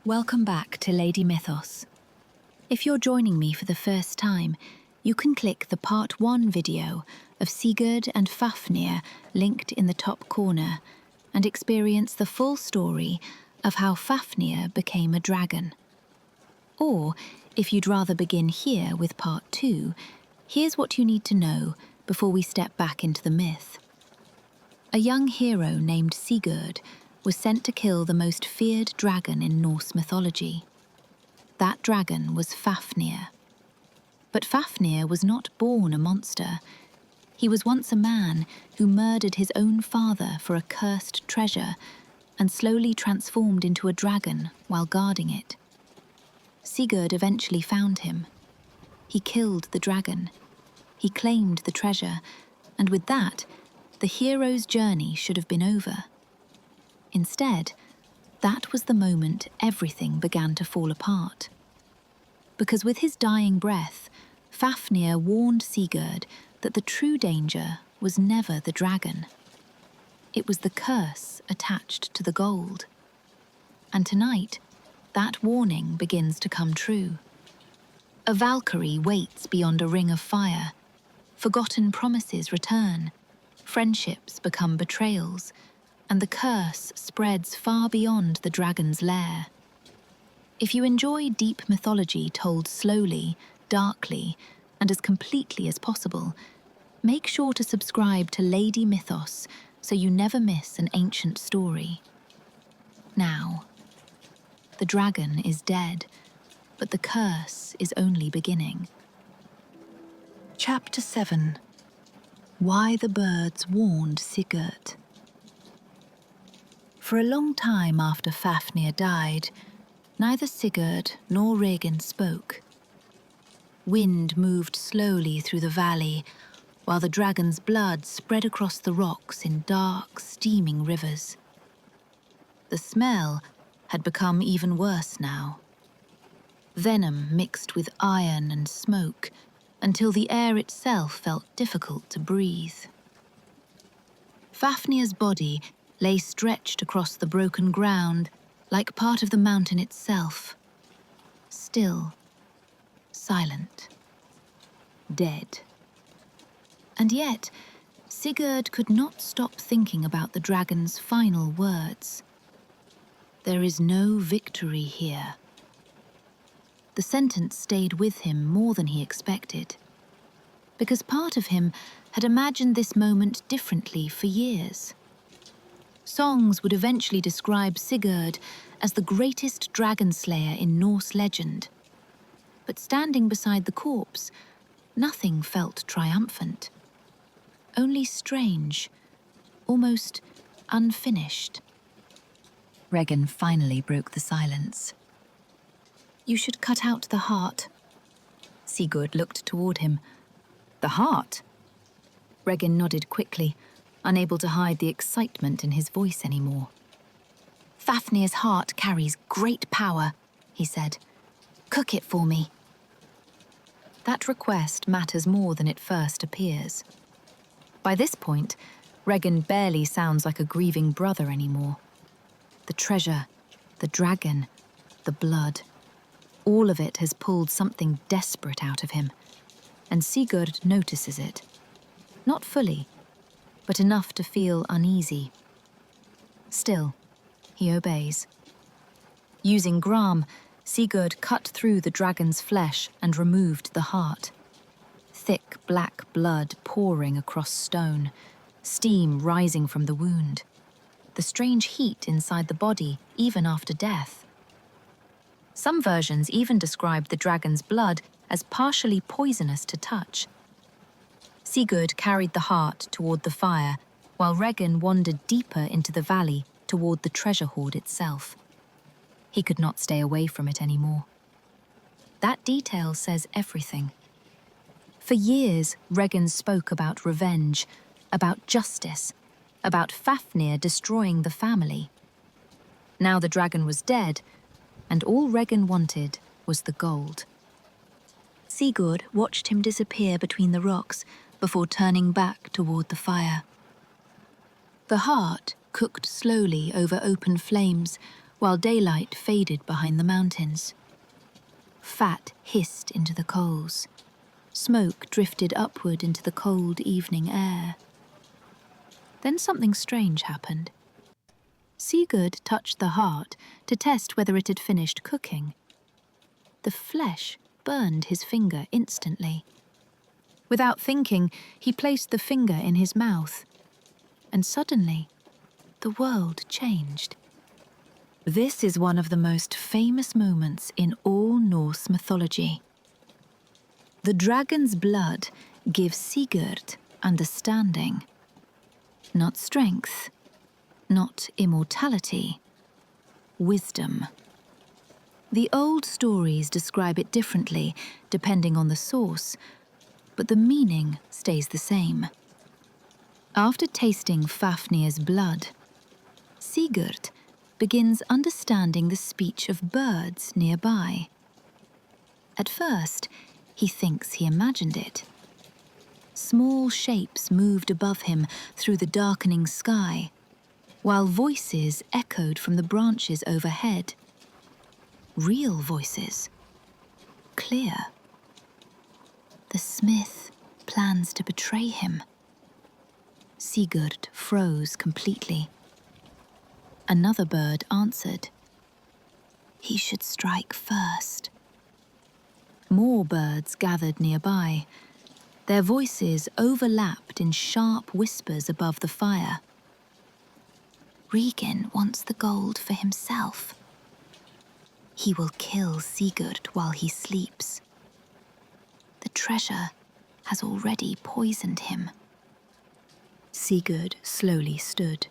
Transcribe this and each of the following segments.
Welcome back to Lady Mythos. If you're joining me for the first time, you can click the Part 1 video of Sigurd and Fafnir linked in the top corner and experience the full story of how Fafnir became a dragon. Or, if you'd rather begin here with Part 2, here's what you need to know before we step back into the myth. A young hero named Sigurd was sent to kill the most feared dragon in Norse mythology. That dragon was Fafnir. But Fafnir was not born a monster. He was once a man who murdered his own father for a cursed treasure and slowly transformed into a dragon while guarding it. Sigurd eventually found him. He killed the dragon. He claimed the treasure, and with that, the hero's journey should have been over. Instead, that was the moment everything began to fall apart. Because with his dying breath, Fafnir warned Sigurd that the true danger was never the dragon. It was the curse attached to the gold. And tonight, that warning begins to come true. A Valkyrie waits beyond a ring of fire. Forgotten promises return. Friendships become betrayals, and the curse spreads far beyond the dragon's lair. If you enjoy deep mythology told slowly, darkly, and as completely as possible, make sure to subscribe to Lady Mythos so you never miss an ancient story. Now, the dragon is dead, but the curse is only beginning. Chapter 7. Why the birds warned Sigurd. For a long time after Fafnir died, neither Sigurd nor Regin spoke. Wind moved slowly through the valley, while the dragon's blood spread across the rocks in dark, steaming rivers. The smell had become even worse now. Venom mixed with iron and smoke, until the air itself felt difficult to breathe. Fafnir's body lay stretched across the broken ground like part of the mountain itself. Still, silent, dead. And yet, Sigurd could not stop thinking about the dragon's final words. There is no victory here. The sentence stayed with him more than he expected, because part of him had imagined this moment differently for years. Songs would eventually describe Sigurd as the greatest dragon slayer in Norse legend. But standing beside the corpse, nothing felt triumphant. Only strange, almost unfinished. Regin finally broke the silence. You should cut out the heart. Sigurd looked toward him. The heart? Regin nodded quickly, unable to hide the excitement in his voice anymore. Fafnir's heart carries great power, he said. Cook it for me. That request matters more than it first appears. By this point, Regin barely sounds like a grieving brother anymore. The treasure, the dragon, the blood, all of it has pulled something desperate out of him, and Sigurd notices it. Not fully, but enough to feel uneasy. Still, he obeys. Using Gram, Sigurd cut through the dragon's flesh and removed the heart. Thick black blood pouring across stone, steam rising from the wound. The strange heat inside the body even after death. Some versions even describe the dragon's blood as partially poisonous to touch. Sigurd carried the heart toward the fire, while Regin wandered deeper into the valley toward the treasure hoard itself. He could not stay away from it anymore. That detail says everything. For years, Regin spoke about revenge, about justice, about Fafnir destroying the family. Now the dragon was dead, and all Regin wanted was the gold. Sigurd watched him disappear between the rocks before turning back toward the fire. The heart cooked slowly over open flames while daylight faded behind the mountains. Fat hissed into the coals. Smoke drifted upward into the cold evening air. Then something strange happened. Sigurd touched the heart to test whether it had finished cooking. The flesh burned his finger instantly. Without thinking, he placed the finger in his mouth, and suddenly, the world changed. This is one of the most famous moments in all Norse mythology. The dragon's blood gives Sigurd understanding. Not strength, not immortality, wisdom. The old stories describe it differently, depending on the source, but the meaning stays the same. After tasting Fafnir's blood, Sigurd begins understanding the speech of birds nearby. At first, he thinks he imagined it. Small shapes moved above him through the darkening sky, while voices echoed from the branches overhead. Real voices. Clear. The smith plans to betray him. Sigurd froze completely. Another bird answered. He should strike first. More birds gathered nearby. Their voices overlapped in sharp whispers above the fire. Regin wants the gold for himself. He will kill Sigurd while he sleeps. The treasure has already poisoned him. Sigurd slowly stood.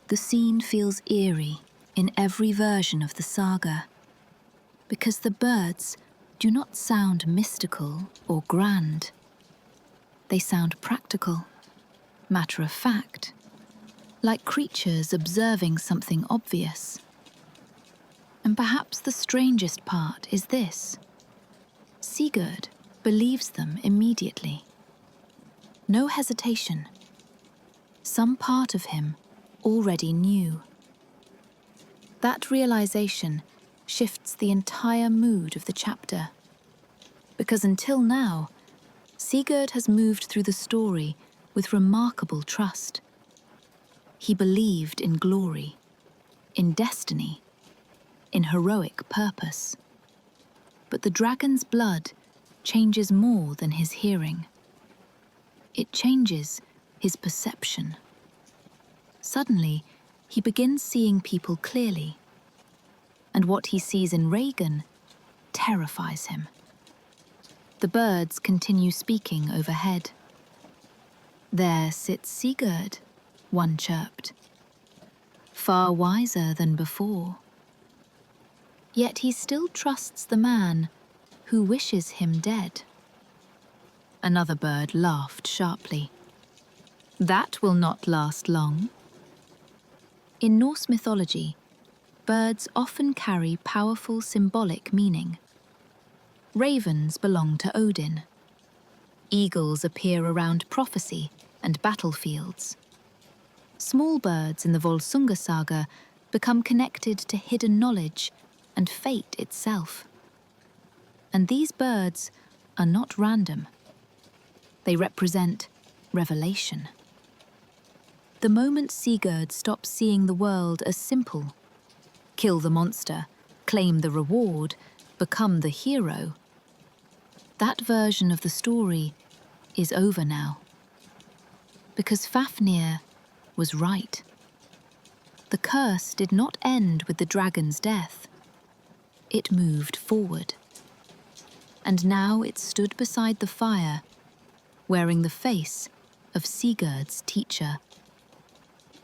The scene feels eerie in every version of the saga, because the birds do not sound mystical or grand. They sound practical, matter of fact, like creatures observing something obvious. And perhaps the strangest part is this. Sigurd believes them immediately. No hesitation. Some part of him already knew. That realization shifts the entire mood of the chapter. Because until now, Sigurd has moved through the story with remarkable trust. He believed in glory, in destiny, in heroic purpose. But the dragon's blood changes more than his hearing. It changes his perception. Suddenly, he begins seeing people clearly, and what he sees in Regin terrifies him. The birds continue speaking overhead. There sits Sigurd, one chirped. Far wiser than before. Yet he still trusts the man who wishes him dead. Another bird laughed sharply. That will not last long. In Norse mythology, birds often carry powerful symbolic meaning. Ravens belong to Odin. Eagles appear around prophecy and battlefields. Small birds in the Volsunga saga become connected to hidden knowledge and fate itself. And these birds are not random. They represent revelation. The moment Sigurd stops seeing the world as simple, kill the monster, claim the reward, become the hero, that version of the story is over now. Because Fafnir was right. The curse did not end with the dragon's death. It moved forward. And now it stood beside the fire, wearing the face of Sigurd's teacher.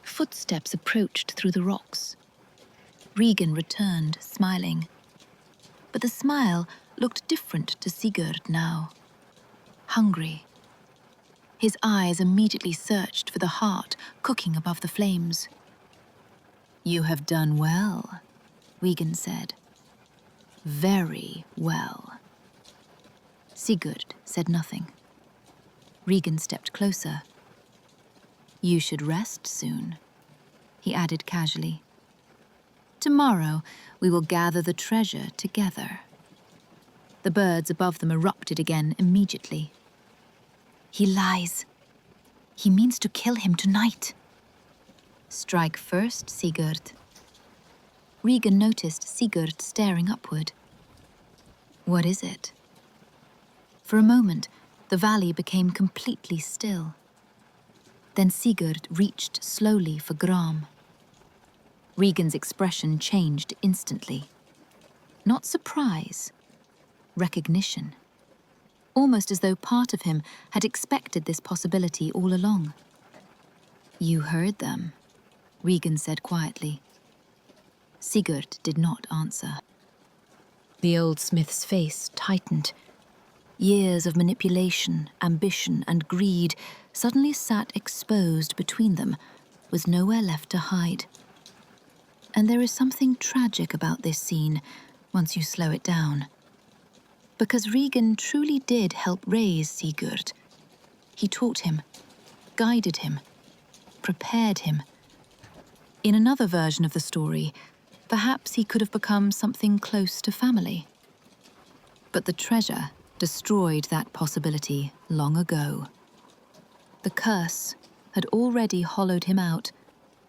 Footsteps approached through the rocks. Regin returned, smiling. But the smile looked different to Sigurd now. Hungry. His eyes immediately searched for the heart cooking above the flames. "You have done well," Regin said. "Very well." Sigurd said nothing. Regin stepped closer. "You should rest soon," he added casually. Tomorrow, we will gather the treasure together. The birds above them erupted again immediately. He lies. He means to kill him tonight. Strike first, Sigurd. Regan noticed Sigurd staring upward. What is it? For a moment, the valley became completely still. Then Sigurd reached slowly for Gram. Regan's expression changed instantly. Not surprise, recognition. Almost as though part of him had expected this possibility all along. You heard them, Regan said quietly. Sigurd did not answer. The old smith's face tightened. Years of manipulation, ambition, and greed suddenly sat exposed between them, with nowhere left to hide. And there is something tragic about this scene, once you slow it down. Because Regan truly did help raise Sigurd. He taught him, guided him, prepared him. In another version of the story, perhaps he could have become something close to family. But the treasure destroyed that possibility long ago. The curse had already hollowed him out,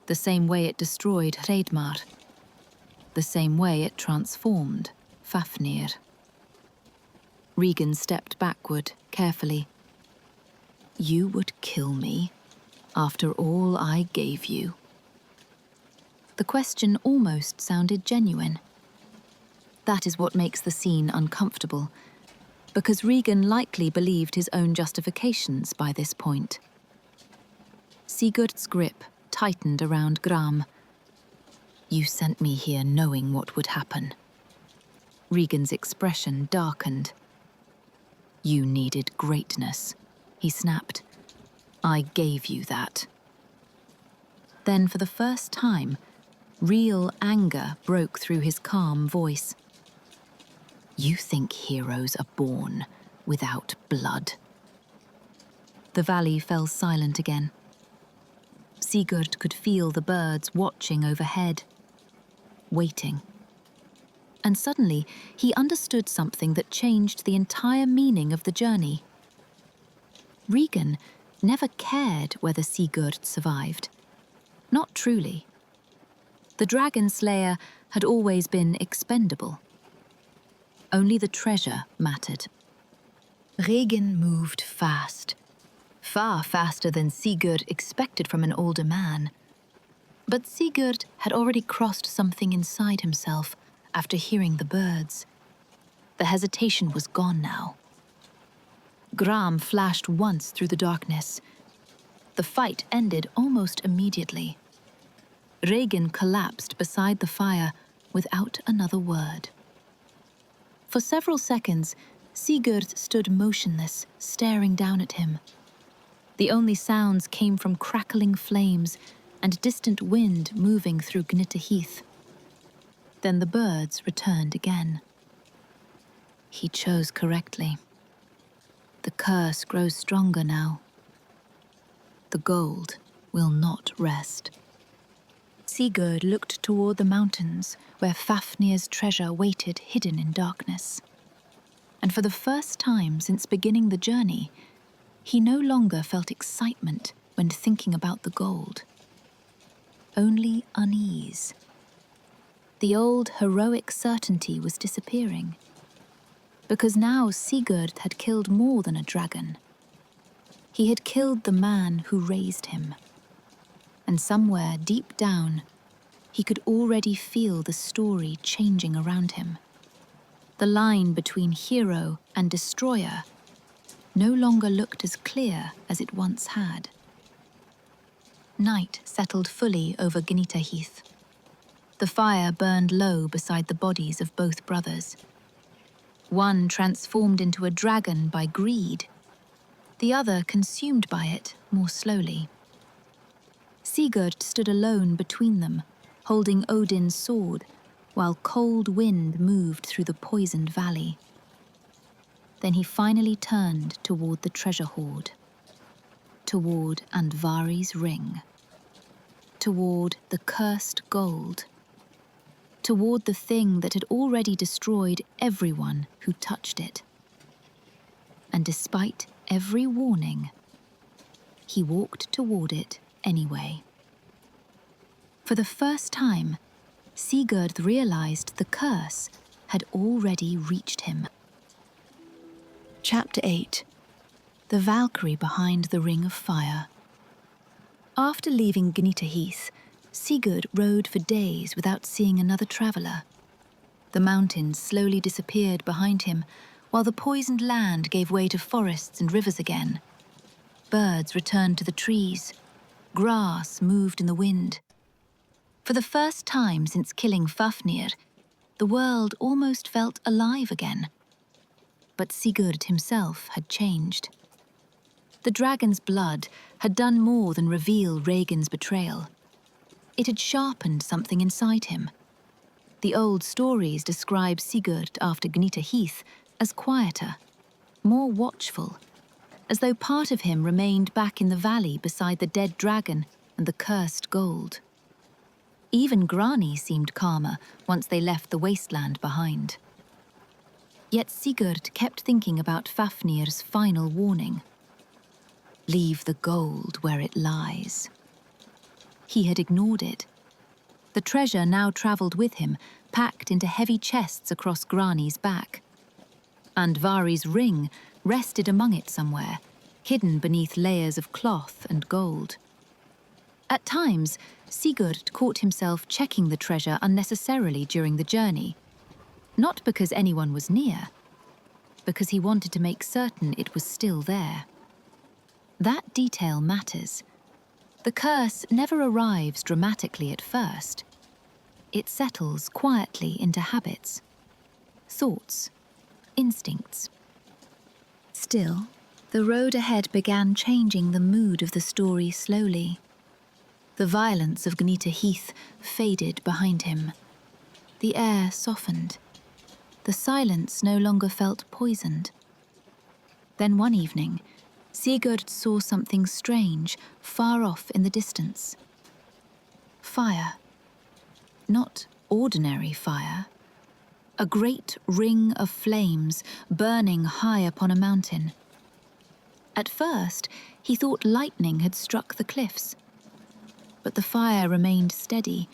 the same way it destroyed Hreidmar, the same way it transformed Fafnir. Regan stepped backward, carefully. You would kill me, after all I gave you. The question almost sounded genuine. That is what makes the scene uncomfortable, because Regan likely believed his own justifications by this point. Sigurd's grip tightened around Gram. You sent me here knowing what would happen. Regan's expression darkened. You needed greatness, he snapped. I gave you that. Then, for the first time, real anger broke through his calm voice. You think heroes are born without blood? The valley fell silent again. Sigurd could feel the birds watching overhead, waiting. And suddenly, he understood something that changed the entire meaning of the journey. Regan never cared whether Sigurd survived. Not truly. The dragon slayer had always been expendable. Only the treasure mattered. Regan moved fast, far faster than Sigurd expected from an older man. But Sigurd had already crossed something inside himself after hearing the birds. The hesitation was gone now. Gram flashed once through the darkness. The fight ended almost immediately. Regan collapsed beside the fire without another word. For several seconds, Sigurd stood motionless, staring down at him. The only sounds came from crackling flames and distant wind moving through Gnitta Heath. Then the birds returned again. He chose correctly. The curse grows stronger now. The gold will not rest. Sigurd looked toward the mountains where Fafnir's treasure waited hidden in darkness. And for the first time since beginning the journey, he no longer felt excitement when thinking about the gold. Only unease. The old heroic certainty was disappearing. Because now Sigurd had killed more than a dragon. He had killed the man who raised him. And somewhere deep down, he could already feel the story changing around him. The line between hero and destroyer no longer looked as clear as it once had. Night settled fully over Gnitta Heath. The fire burned low beside the bodies of both brothers. One transformed into a dragon by greed, the other consumed by it more slowly. Sigurd stood alone between them, holding Odin's sword, while cold wind moved through the poisoned valley. Then he finally turned toward the treasure hoard, toward Andvari's ring, toward the cursed gold. toward the thing that had already destroyed everyone who touched it. And despite every warning, he walked toward it anyway. For the first time, Sigurd realized the curse had already reached him. Chapter 8. The Valkyrie behind the Ring of Fire. After leaving Gnita Heath, Sigurd rode for days without seeing another traveller. The mountains slowly disappeared behind him, while the poisoned land gave way to forests and rivers again. Birds returned to the trees. Grass moved in the wind. For the first time since killing Fafnir, the world almost felt alive again. But Sigurd himself had changed. The dragon's blood had done more than reveal Regin's betrayal. It had sharpened something inside him. The old stories describe Sigurd after Gnita Heath as quieter, more watchful, as though part of him remained back in the valley beside the dead dragon and the cursed gold. Even Grani seemed calmer once they left the wasteland behind. Yet Sigurd kept thinking about Fafnir's final warning. Leave the gold where it lies. He had ignored it. The treasure now travelled with him, packed into heavy chests across Grani's back. Andvari's ring rested among it somewhere, hidden beneath layers of cloth and gold. At times, Sigurd caught himself checking the treasure unnecessarily during the journey, not because anyone was near, because he wanted to make certain it was still there. That detail matters. The curse never arrives dramatically at first. It settles quietly into habits, thoughts, instincts. Still, the road ahead began changing the mood of the story slowly. The violence of Gnita Heath faded behind him. The air softened. The silence no longer felt poisoned. Then one evening, Sigurd saw something strange far off in the distance. Fire. Not ordinary fire. A great ring of flames burning high upon a mountain. At first, he thought lightning had struck the cliffs. But the fire remained steady,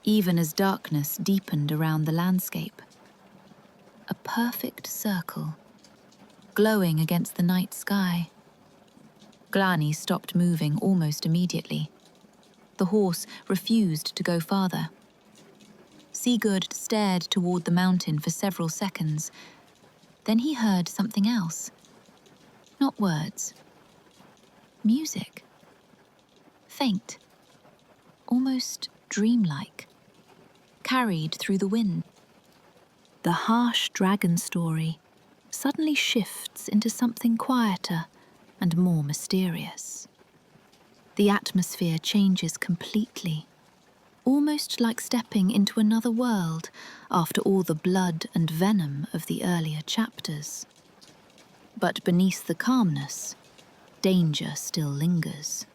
even as darkness deepened around the landscape. A perfect circle, glowing against the night sky. Grani stopped moving almost immediately. The horse refused to go farther. Sigurd stared toward the mountain for several seconds. Then he heard something else. Not words. Music. Faint. Almost dreamlike. Carried through the wind. The harsh dragon story suddenly shifts into something quieter and more mysterious. The atmosphere changes completely, almost like stepping into another world after all the blood and venom of the earlier chapters. But beneath the calmness, danger still lingers.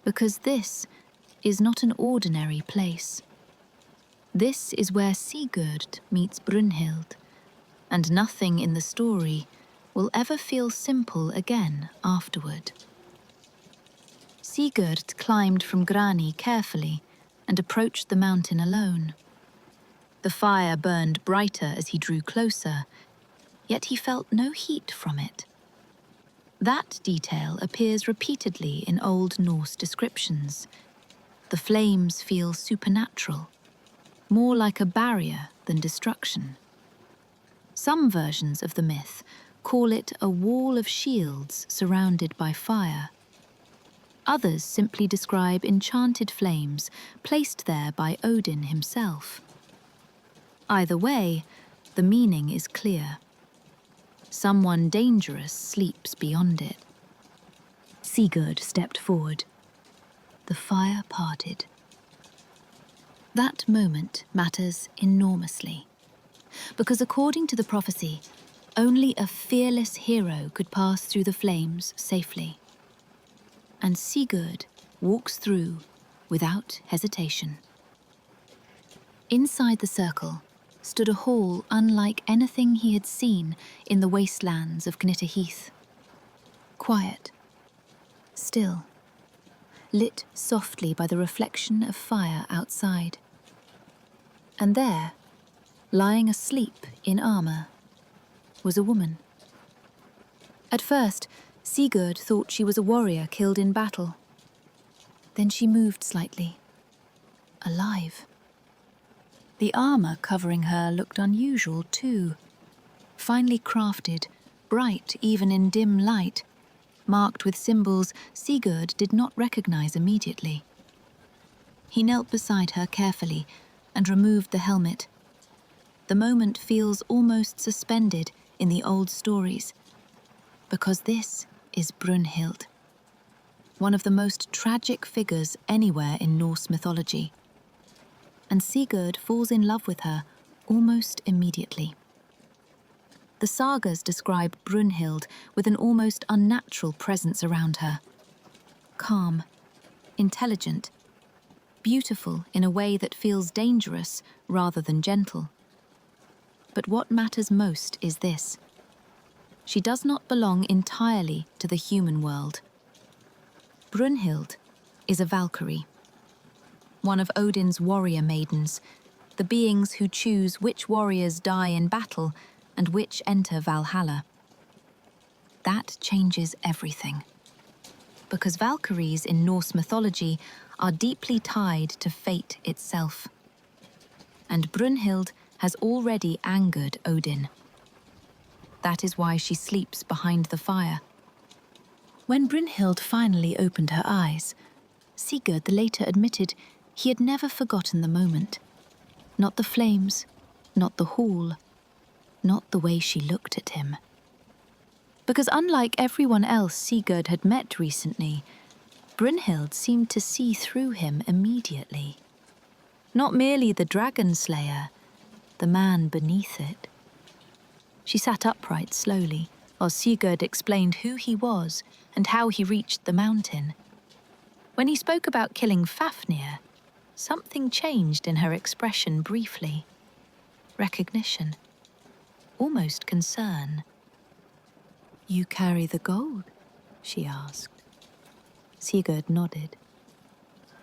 Because this is not an ordinary place. This is where Sigurd meets Brynhild, and nothing in the story will ever feel simple again afterward. Sigurd climbed from Grani carefully and approached the mountain alone. The fire burned brighter as he drew closer, yet he felt no heat from it. That detail appears repeatedly in Old Norse descriptions. The flames feel supernatural, more like a barrier than destruction. Some versions of the myth call it a wall of shields surrounded by fire. Others simply describe enchanted flames placed there by Odin himself. Either way, the meaning is clear. Someone dangerous sleeps beyond it. Sigurd stepped forward. The fire parted. That moment matters enormously, because according to the prophecy, only a fearless hero could pass through the flames safely. And Sigurd walks through without hesitation. Inside the circle stood a hall unlike anything he had seen in the wastelands of Gnitta Heath. Quiet, still, lit softly by the reflection of fire outside. And there, lying asleep in armor, was a woman. At first, Sigurd thought she was a warrior killed in battle. Then she moved slightly, alive. The armor covering her looked unusual too, finely crafted, bright even in dim light, marked with symbols Sigurd did not recognize immediately. He knelt beside her carefully and removed the helmet. The moment feels almost suspended in the old stories, because this is Brynhild, one of the most tragic figures anywhere in Norse mythology. And Sigurd falls in love with her almost immediately. The sagas describe Brynhild with an almost unnatural presence around her. Calm, intelligent, beautiful in a way that feels dangerous rather than gentle. But what matters most is this: she does not belong entirely to the human world. Brynhild is a Valkyrie, one of Odin's warrior maidens, the beings who choose which warriors die in battle and which enter Valhalla. That changes everything, because Valkyries in Norse mythology are deeply tied to fate itself. And Brynhild has already angered Odin. That is why she sleeps behind the fire. When Brynhild finally opened her eyes, Sigurd the later admitted he had never forgotten the moment. Not the flames, not the hall, not the way she looked at him. Because unlike everyone else Sigurd had met recently, Brynhild seemed to see through him immediately. Not merely the dragon slayer, the man beneath it. She sat upright slowly, while Sigurd explained who he was and how he reached the mountain. When he spoke about killing Fafnir, something changed in her expression briefly. Recognition. Almost concern. "You carry the gold?" she asked. Sigurd nodded.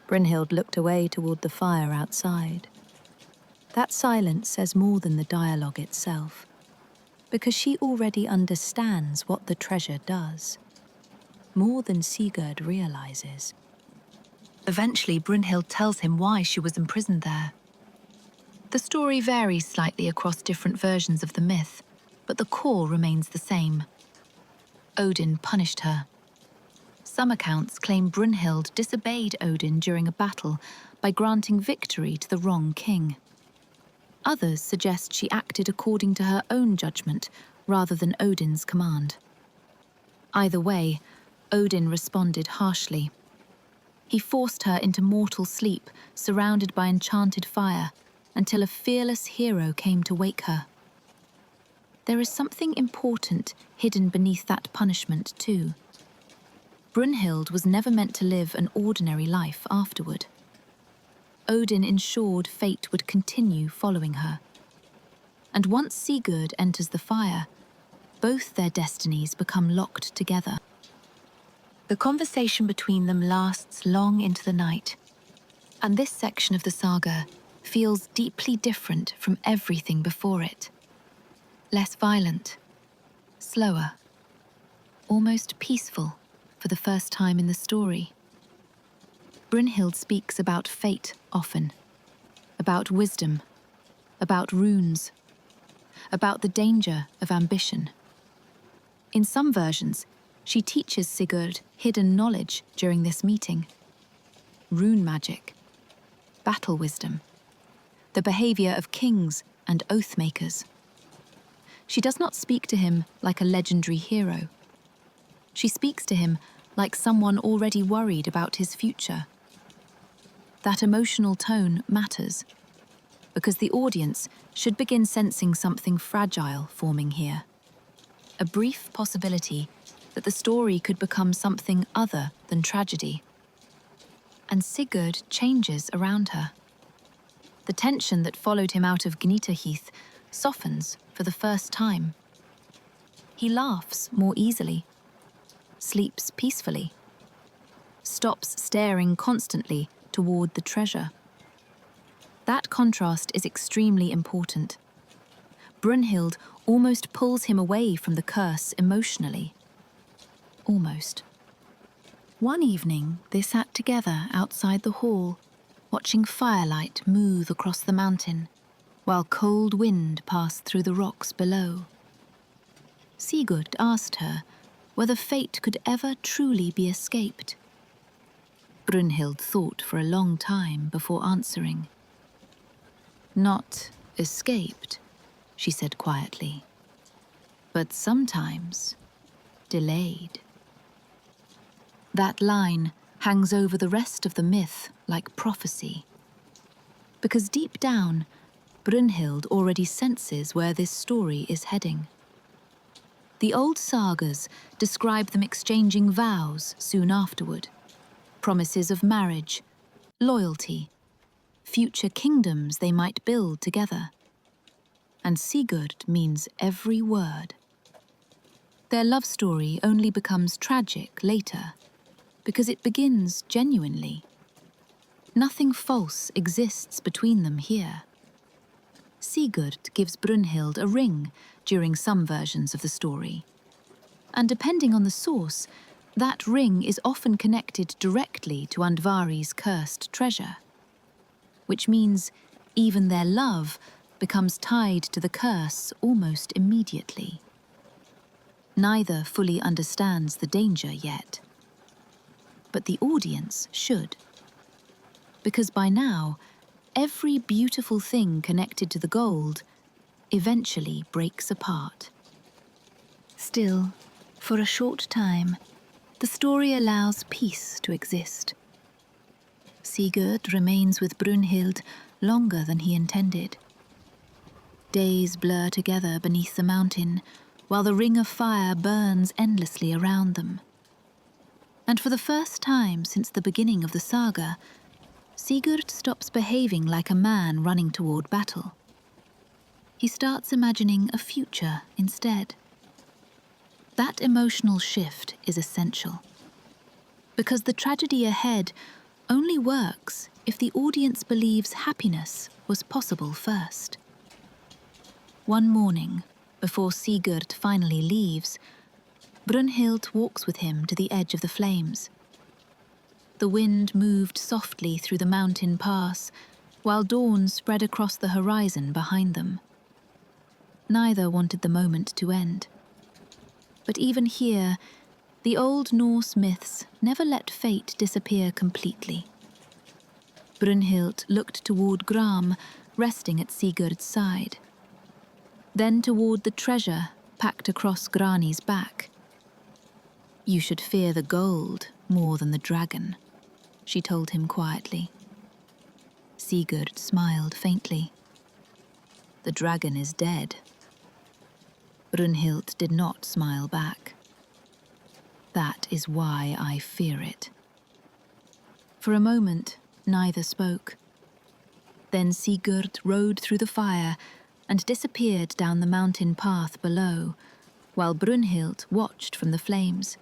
Brynhild looked away toward the fire outside. That silence says more than the dialogue itself, because she already understands what the treasure does, more than Sigurd realizes. Eventually, Brynhild tells him why she was imprisoned there. The story varies slightly across different versions of the myth, but the core remains the same. Odin punished her. Some accounts claim Brynhild disobeyed Odin during a battle by granting victory to the wrong king. Others suggest she acted according to her own judgment rather than Odin's command. Either way, Odin responded harshly. He forced her into mortal sleep, surrounded by enchanted fire, until a fearless hero came to wake her. There is something important hidden beneath that punishment, too. Brynhild was never meant to live an ordinary life afterward. Odin ensured fate would continue following her. And once Sigurd enters the fire, both their destinies become locked together. The conversation between them lasts long into the night, and this section of the saga feels deeply different from everything before it. Less violent, slower, almost peaceful for the first time in the story. Brynhild speaks about fate often, about wisdom, about runes, about the danger of ambition. In some versions, she teaches Sigurd hidden knowledge during this meeting. Rune magic, battle wisdom, the behavior of kings and oath makers. She does not speak to him like a legendary hero. She speaks to him like someone already worried about his future. That emotional tone matters, because the audience should begin sensing something fragile forming here. A brief possibility that the story could become something other than tragedy. And Sigurd changes around her. The tension that followed him out of Gnitaheath softens for the first time. He laughs more easily, sleeps peacefully, stops staring constantly toward the treasure. That contrast is extremely important. Brynhild almost pulls him away from the curse emotionally. Almost. One evening, they sat together outside the hall, watching firelight move across the mountain, while cold wind passed through the rocks below. Sigurd asked her whether fate could ever truly be escaped. Brynhild thought for a long time before answering. "Not escaped," she said quietly, "but sometimes delayed." That line hangs over the rest of the myth like prophecy. Because deep down, Brynhild already senses where this story is heading. The old sagas describe them exchanging vows soon afterward, promises of marriage, loyalty, future kingdoms they might build together. And Sigurd means every word. Their love story only becomes tragic later, because it begins genuinely. Nothing false exists between them here. Sigurd gives Brynhild a ring during some versions of the story. And depending on the source, that ring is often connected directly to Andvari's cursed treasure. Which means even their love becomes tied to the curse almost immediately. Neither fully understands the danger yet. But the audience should. Because by now, every beautiful thing connected to the gold eventually breaks apart. Still, for a short time, the story allows peace to exist. Sigurd remains with Brynhild longer than he intended. Days blur together beneath the mountain, while the ring of fire burns endlessly around them. And for the first time since the beginning of the saga, Sigurd stops behaving like a man running toward battle. He starts imagining a future instead. That emotional shift is essential. Because the tragedy ahead only works if the audience believes happiness was possible first. One morning, before Sigurd finally leaves, Brynhild walks with him to the edge of the flames. The wind moved softly through the mountain pass, while dawn spread across the horizon behind them. Neither wanted the moment to end. But even here, the old Norse myths never let fate disappear completely. Brynhild looked toward Gram, resting at Sigurd's side. Then toward the treasure packed across Grani's back. "You should fear the gold more than the dragon," she told him quietly. Sigurd smiled faintly. "The dragon is dead." Brynhild did not smile back. "That is why I fear it." For a moment, neither spoke. Then Sigurd rode through the fire and disappeared down the mountain path below, while Brynhild watched from the flames.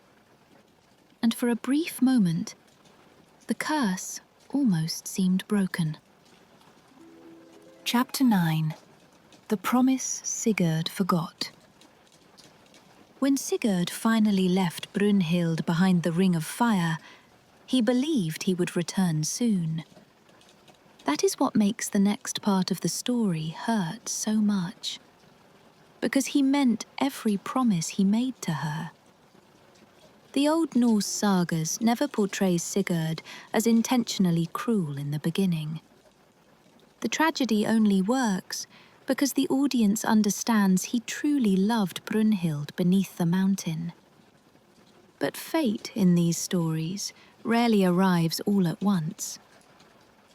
And for a brief moment, the curse almost seemed broken. Chapter 9. The Promise Sigurd Forgot. When Sigurd finally left Brynhild behind the ring of fire, he believed he would return soon. That is what makes the next part of the story hurt so much. Because he meant every promise he made to her. The Old Norse sagas never portray Sigurd as intentionally cruel in the beginning. The tragedy only works because the audience understands he truly loved Brynhild beneath the mountain. But fate in these stories rarely arrives all at once.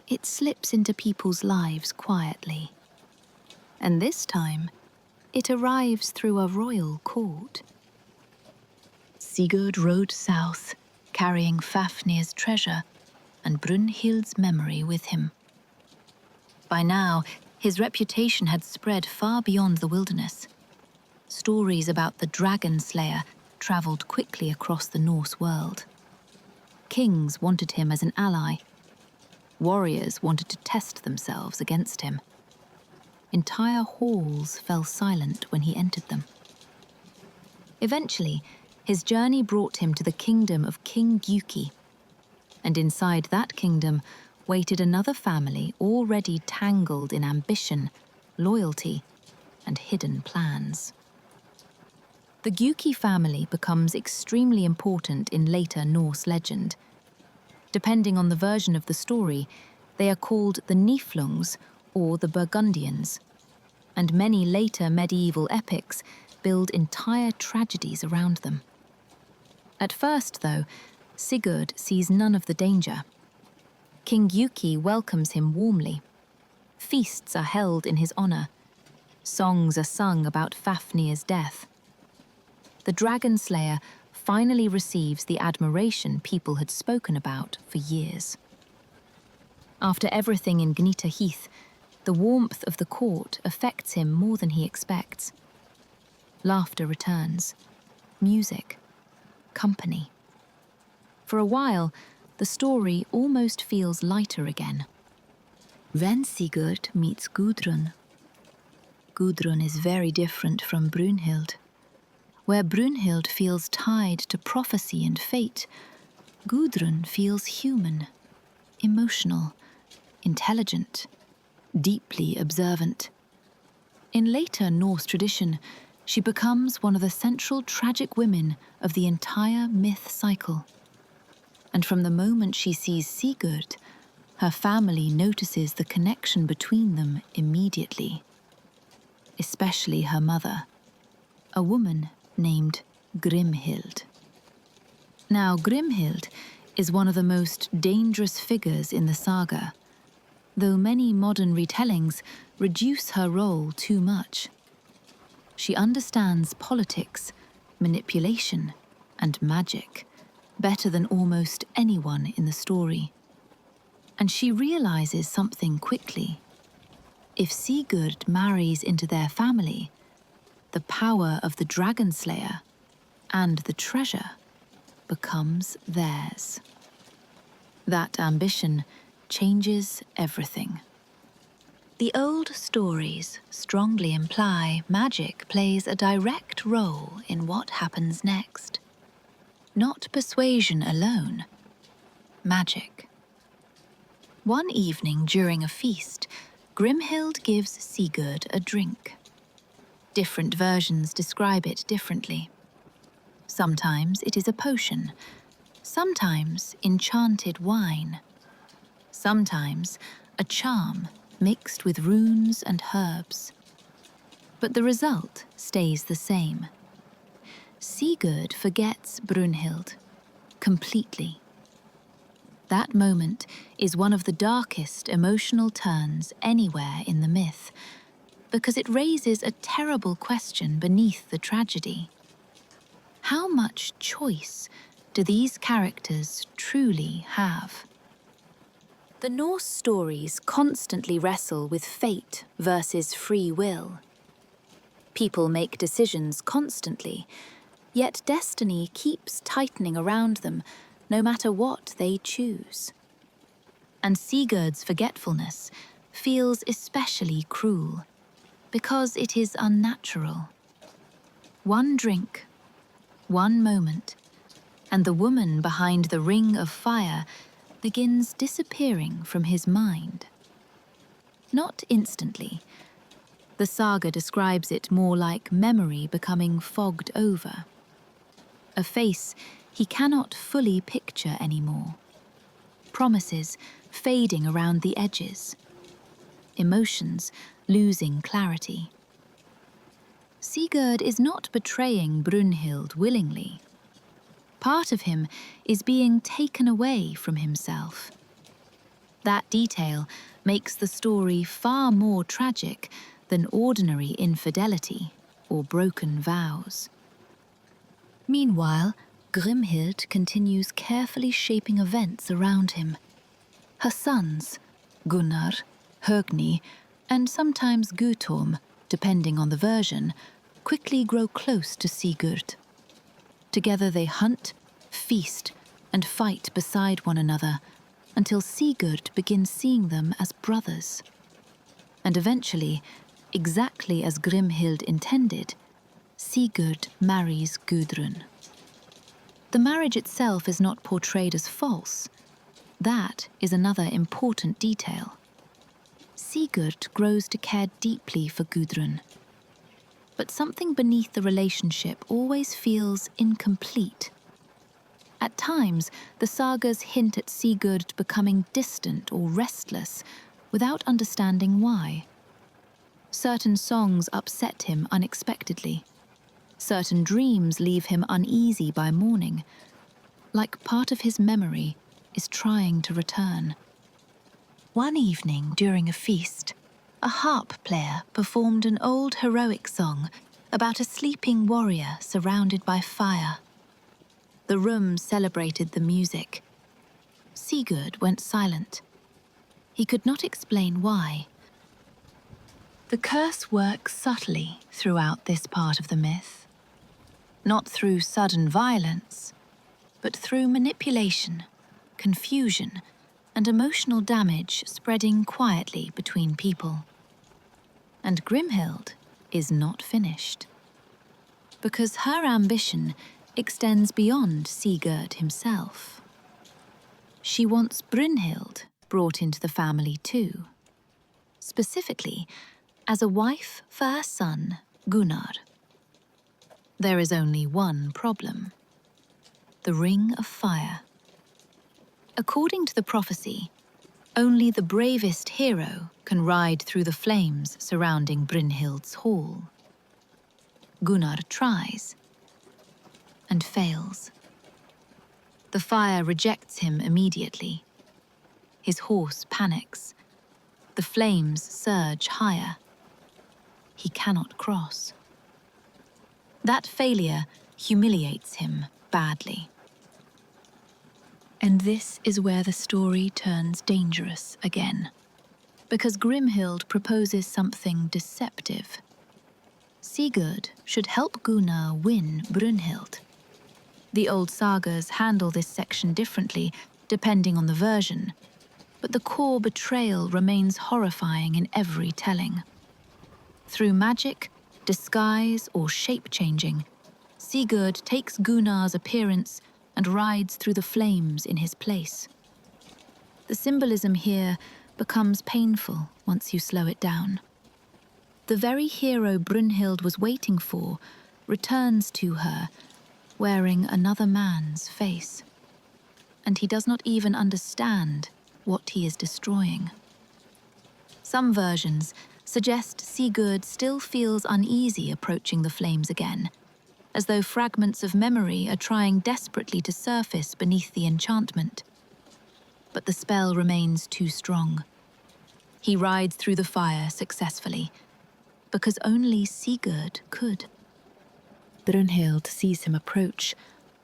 It slips into people's lives quietly. And this time, it arrives through a royal court. Sigurd rode south, carrying Fafnir's treasure and Brynhild's memory with him. By now, his reputation had spread far beyond the wilderness. Stories about the dragon slayer traveled quickly across the Norse world. Kings wanted him as an ally. Warriors wanted to test themselves against him. Entire halls fell silent when he entered them. Eventually, his journey brought him to the kingdom of King Giuki, and inside that kingdom waited another family already tangled in ambition, loyalty, and hidden plans. The Giuki family becomes extremely important in later Norse legend. Depending on the version of the story, they are called the Niflungs or the Burgundians, and many later medieval epics build entire tragedies around them. At first, though, Sigurd sees none of the danger. King Giuki welcomes him warmly. Feasts are held in his honor. Songs are sung about Fafnir's death. The dragon slayer finally receives the admiration people had spoken about for years. After everything in Gnita Heath, the warmth of the court affects him more than he expects. Laughter returns, music, company. For a while, the story almost feels lighter again. Then Sigurd meets Gudrun. Gudrun is very different from Brynhild. Where Brynhild feels tied to prophecy and fate, Gudrun feels human, emotional, intelligent, deeply observant. In later Norse tradition, she becomes one of the central tragic women of the entire myth cycle. And from the moment she sees Sigurd, her family notices the connection between them immediately. Especially her mother, a woman named Grimhild. Now, Grimhild is one of the most dangerous figures in the saga, though many modern retellings reduce her role too much. She understands politics, manipulation, and magic better than almost anyone in the story. And she realizes something quickly. If Sigurd marries into their family, the power of the dragon slayer and the treasure becomes theirs. That ambition changes everything. The old stories strongly imply magic plays a direct role in what happens next. Not persuasion alone, magic. One evening during a feast, Grimhild gives Sigurd a drink. Different versions describe it differently. Sometimes it is a potion, sometimes enchanted wine, sometimes a charm mixed with runes and herbs. But the result stays the same. Sigurd forgets Brynhild completely. That moment is one of the darkest emotional turns anywhere in the myth, because it raises a terrible question beneath the tragedy. How much choice do these characters truly have? The Norse stories constantly wrestle with fate versus free will. People make decisions constantly, yet destiny keeps tightening around them no matter what they choose. And Sigurd's forgetfulness feels especially cruel, because it is unnatural. One drink, one moment, and the woman behind the ring of fire begins disappearing from his mind. Not instantly. The saga describes it more like memory becoming fogged over. A face he cannot fully picture anymore. Promises fading around the edges. Emotions losing clarity. Sigurd is not betraying Brynhild willingly. Part of him is being taken away from himself. That detail makes the story far more tragic than ordinary infidelity or broken vows. Meanwhile, Grimhild continues carefully shaping events around him. Her sons, Gunnar, Högni, and sometimes Guttorm, depending on the version, quickly grow close to Sigurd. Together they hunt, feast, and fight beside one another until Sigurd begins seeing them as brothers. And eventually, exactly as Grimhild intended, Sigurd marries Gudrun. The marriage itself is not portrayed as false. That is another important detail. Sigurd grows to care deeply for Gudrun. But something beneath the relationship always feels incomplete. At times, the sagas hint at Sigurd becoming distant or restless without understanding why. Certain songs upset him unexpectedly. Certain dreams leave him uneasy by morning, like part of his memory is trying to return. One evening during a feast, a harp player performed an old heroic song about a sleeping warrior surrounded by fire. The room celebrated the music. Sigurd went silent. He could not explain why. The curse works subtly throughout this part of the myth. Not through sudden violence, but through manipulation, confusion, and emotional damage spreading quietly between people. And Grimhild is not finished. Because her ambition extends beyond Sigurd himself. She wants Brynhild brought into the family too. Specifically, as a wife for her son, Gunnar. There is only one problem: the Ring of Fire. According to the prophecy, only the bravest hero can ride through the flames surrounding Brynhild's hall. Gunnar tries and fails. The fire rejects him immediately. His horse panics. The flames surge higher. He cannot cross. That failure humiliates him badly. And this is where the story turns dangerous again, because Grimhild proposes something deceptive. Sigurd should help Gunnar win Brynhild. The old sagas handle this section differently, depending on the version, but the core betrayal remains horrifying in every telling. Through magic, disguise, or shape-changing, Sigurd takes Gunnar's appearance and rides through the flames in his place. The symbolism here becomes painful once you slow it down. The very hero Brynhild was waiting for returns to her, wearing another man's face. And he does not even understand what he is destroying. Some versions suggest Sigurd still feels uneasy approaching the flames again, as though fragments of memory are trying desperately to surface beneath the enchantment. But the spell remains too strong. He rides through the fire successfully, because only Sigurd could. Brynhild sees him approach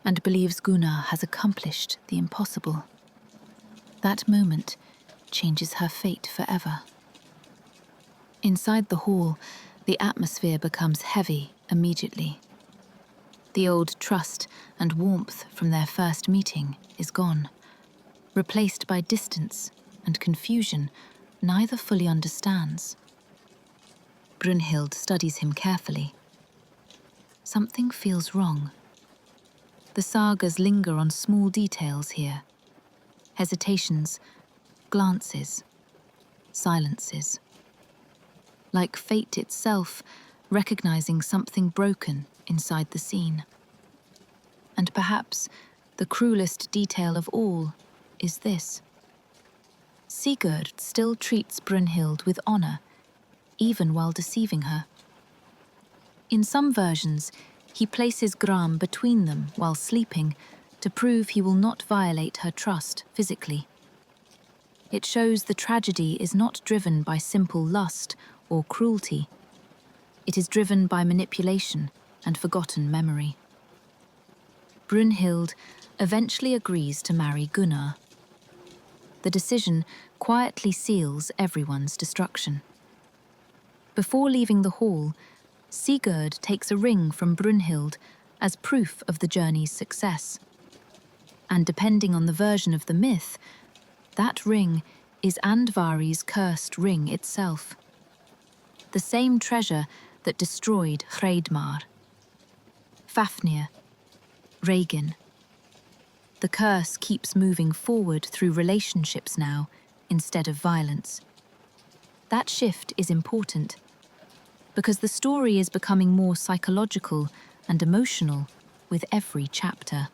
and believes Gunnar has accomplished the impossible. That moment changes her fate forever. Inside the hall, the atmosphere becomes heavy immediately. The old trust and warmth from their first meeting is gone, replaced by distance and confusion neither fully understands. Brynhild studies him carefully. Something feels wrong. The sagas linger on small details here. Hesitations, glances, silences. Like fate itself, recognizing something broken inside the scene. And perhaps the cruelest detail of all is this. Sigurd still treats Brynhild with honor, even while deceiving her. In some versions, he places Gram between them while sleeping to prove he will not violate her trust physically. It shows the tragedy is not driven by simple lust or cruelty. It is driven by manipulation and forgotten memory. Brynhild eventually agrees to marry Gunnar. the decision quietly seals everyone's destruction. Before leaving the hall, Sigurd takes a ring from Brynhild as proof of the journey's success. And depending on the version of the myth, that ring is Andvari's cursed ring itself. The same treasure that destroyed Hreidmar. Fafnir, Regin. The curse keeps moving forward through relationships now, instead of violence. That shift is important, because the story is becoming more psychological and emotional with every chapter.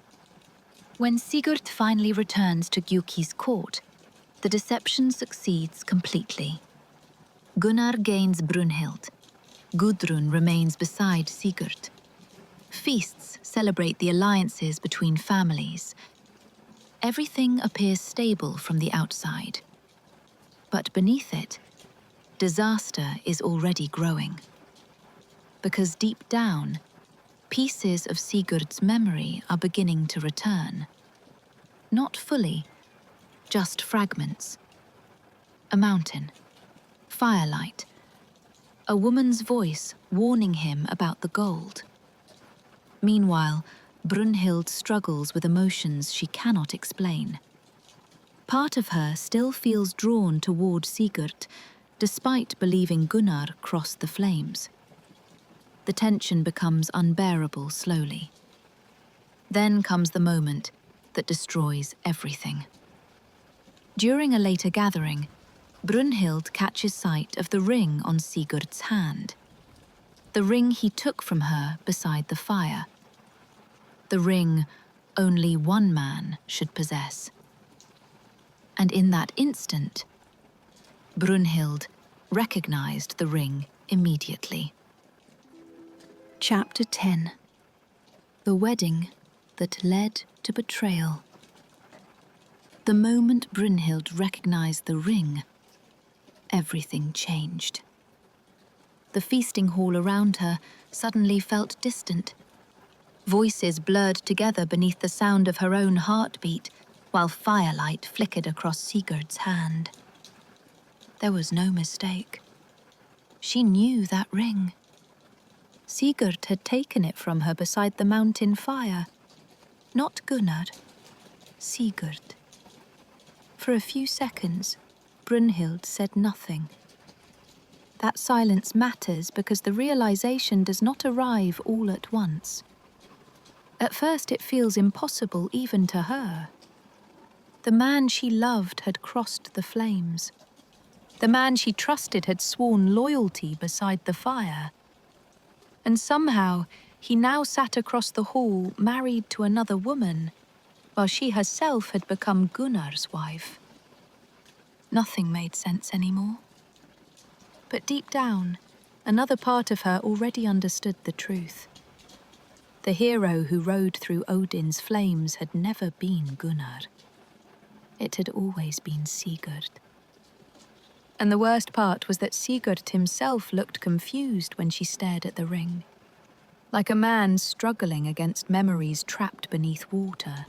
When Sigurd finally returns to Giuki's court, the deception succeeds completely. Gunnar gains Brynhild. Gudrun remains beside Sigurd. Feasts celebrate the alliances between families. Everything appears stable from the outside. But beneath it, disaster is already growing. Because deep down, pieces of Sigurd's memory are beginning to return. Not fully, just fragments. A mountain, firelight, a woman's voice warning him about the gold. Meanwhile, Brynhild struggles with emotions she cannot explain. Part of her still feels drawn toward Sigurd, despite believing Gunnar crossed the flames. The tension becomes unbearable slowly. Then comes the moment that destroys everything. During a later gathering, Brynhild catches sight of the ring on Sigurd's hand. The ring he took from her beside the fire. The ring only one man should possess. And in that instant, Brynhild recognized the ring immediately. Chapter 10. The wedding that led to betrayal. The moment Brynhild recognized the ring, everything changed. The feasting hall around her suddenly felt distant. Voices blurred together beneath the sound of her own heartbeat, while firelight flickered across Sigurd's hand. There was no mistake. She knew that ring. Sigurd had taken it from her beside the mountain fire. Not Gunnar, Sigurd. For a few seconds, Brynhild said nothing. That silence matters because the realization does not arrive all at once. At first it feels impossible even to her. The man she loved had crossed the flames. The man she trusted had sworn loyalty beside the fire. And somehow, he now sat across the hall married to another woman, while she herself had become Gunnar's wife. Nothing made sense anymore. But deep down, another part of her already understood the truth. The hero who rode through Odin's flames had never been Gunnar. It had always been Sigurd. And the worst part was that Sigurd himself looked confused when she stared at the ring, like a man struggling against memories trapped beneath water.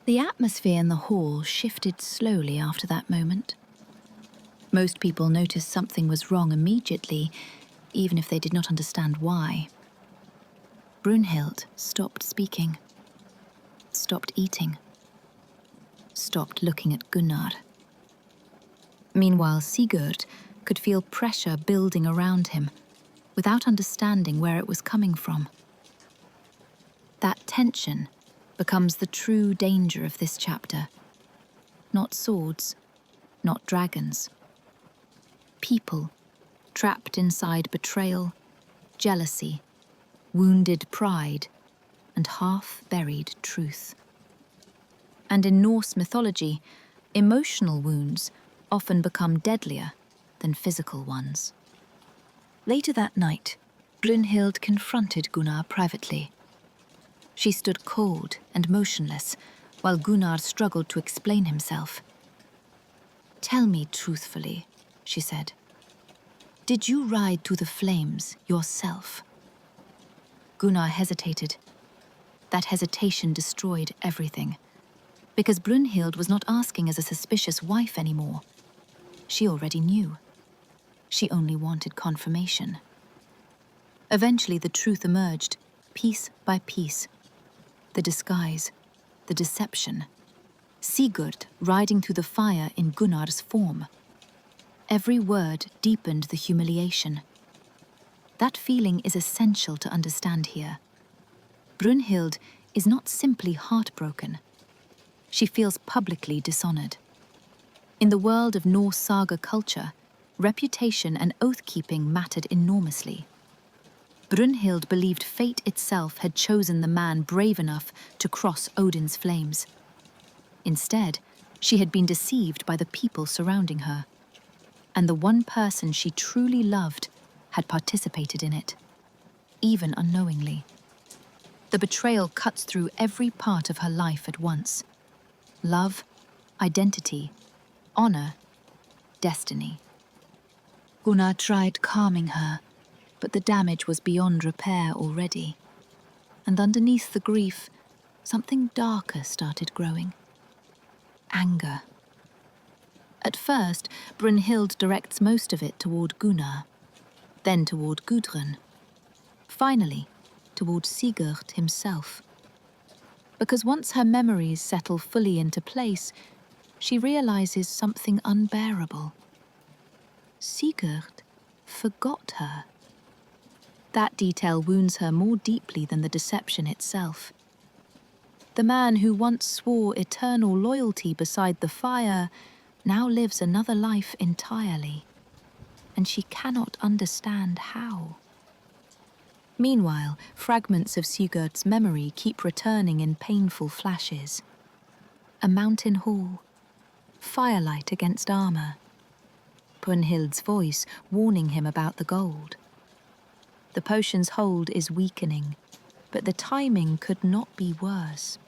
The atmosphere in the hall shifted slowly after that moment. Most people noticed something was wrong immediately, even if they did not understand why. Brynhild stopped speaking, stopped eating, stopped looking at Gunnar. Meanwhile, Sigurd could feel pressure building around him, without understanding where it was coming from. That tension becomes the true danger of this chapter. Not swords, not dragons. People trapped inside betrayal, jealousy, wounded pride, and half-buried truth. And in Norse mythology, emotional wounds often become deadlier than physical ones. Later that night, Brynhild confronted Gunnar privately. She stood cold and motionless, while Gunnar struggled to explain himself. "Tell me truthfully," she said. "Did you ride to the flames yourself?" Gunnar hesitated. That hesitation destroyed everything. Because Brynhild was not asking as a suspicious wife anymore. She already knew. She only wanted confirmation. Eventually, the truth emerged, piece by piece. The disguise, the deception. Sigurd riding through the fire in Gunnar's form. Every word deepened the humiliation. That feeling is essential to understand here. Brynhild is not simply heartbroken. She feels publicly dishonored. In the world of Norse Saga culture, reputation and oath-keeping mattered enormously. Brynhild believed fate itself had chosen the man brave enough to cross Odin's flames. Instead, she had been deceived by the people surrounding her. And the one person she truly loved had participated in it, even unknowingly. The betrayal cuts through every part of her life at once. Love, identity, honor, destiny. Gunnar tried calming her, but the damage was beyond repair already. And underneath the grief, something darker started growing. Anger. At first, Brynhild directs most of it toward Gunnar, then toward Gudrun, finally toward Sigurd himself. Because once her memories settle fully into place, she realizes something unbearable. Sigurd forgot her. That detail wounds her more deeply than the deception itself. The man who once swore eternal loyalty beside the fire now lives another life entirely, and she cannot understand how. Meanwhile, fragments of Sigurd's memory keep returning in painful flashes. A mountain hall, firelight against armor, Brynhild's voice warning him about the gold. The potion's hold is weakening, but the timing could not be worse.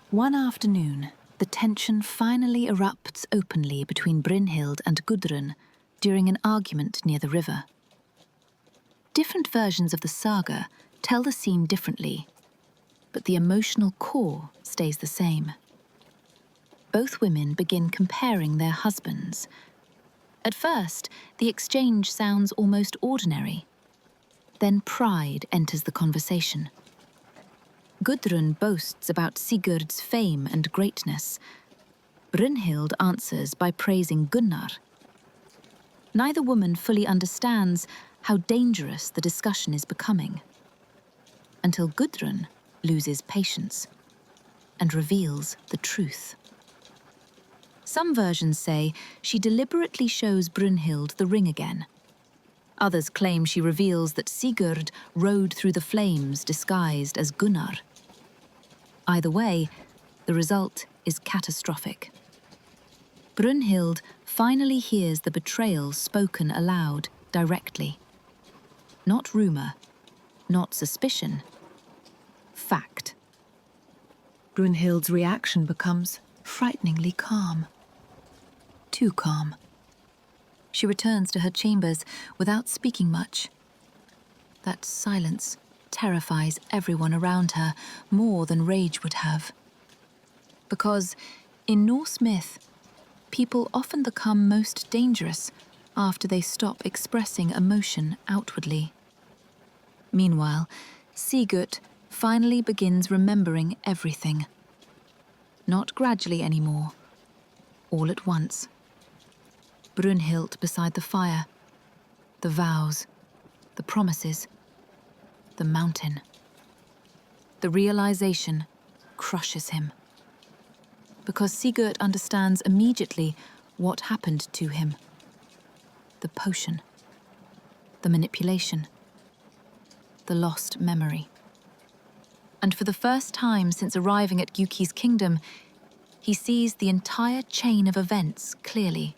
One afternoon, the tension finally erupts openly between Brynhild and Gudrun during an argument near the river. Different versions of the saga tell the scene differently, but the emotional core stays the same. Both women begin comparing their husbands. At first, the exchange sounds almost ordinary. Then pride enters the conversation. Gudrun boasts about Sigurd's fame and greatness. Brynhild answers by praising Gunnar. Neither woman fully understands how dangerous the discussion is becoming, until Gudrun loses patience and reveals the truth. Some versions say she deliberately shows Brynhild the ring again. Others claim she reveals that Sigurd rode through the flames disguised as Gunnar. Either way, the result is catastrophic. Brynhild finally hears the betrayal spoken aloud, directly. Not rumor, not suspicion, fact. Brynhild's reaction becomes frighteningly calm. Too calm. She returns to her chambers without speaking much. That silence terrifies everyone around her more than rage would have. Because in Norse myth, people often become most dangerous after they stop expressing emotion outwardly. Meanwhile, Sigurd finally begins remembering everything. Not gradually anymore, all at once. Brynhild beside the fire, the vows, the promises, the mountain. The realization crushes him. Because Sigurd understands immediately what happened to him. The potion, the manipulation, the lost memory. And for the first time since arriving at Giuki's kingdom, he sees the entire chain of events clearly.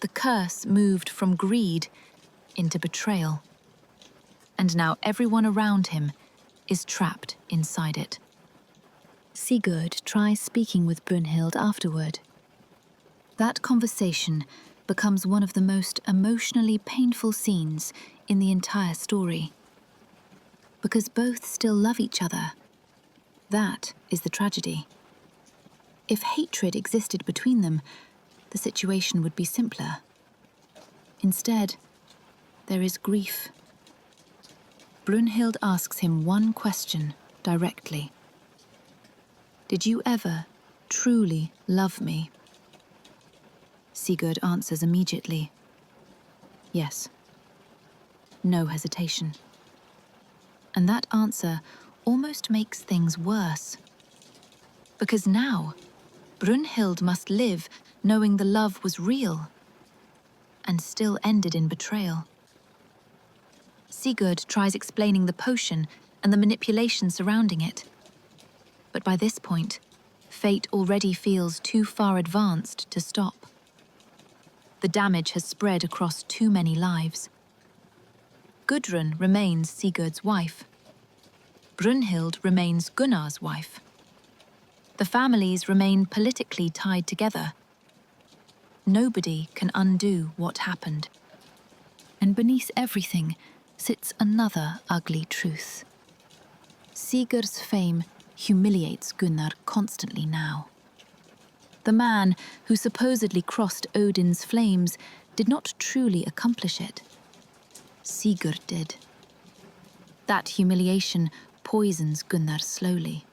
The curse moved from greed into betrayal. And now everyone around him is trapped inside it. Sigurd tries speaking with Brynhild afterward. That conversation becomes one of the most emotionally painful scenes in the entire story. Because both still love each other. That is the tragedy. If hatred existed between them, the situation would be simpler. Instead, there is grief. Brynhild asks him one question directly. Did you ever truly love me? Sigurd answers immediately. Yes. No hesitation. And that answer almost makes things worse. Because now, Brynhild must live knowing the love was real, and still ended in betrayal. Sigurd tries explaining the potion and the manipulation surrounding it. But by this point, fate already feels too far advanced to stop. The damage has spread across too many lives. Gudrun remains Sigurd's wife. Brynhild remains Gunnar's wife. The families remain politically tied together. Nobody can undo what happened. And beneath everything sits another ugly truth. Sigurd's fame humiliates Gunnar constantly now. The man who supposedly crossed Odin's flames did not truly accomplish it. Sigurd did. That humiliation poisons Gunnar slowly,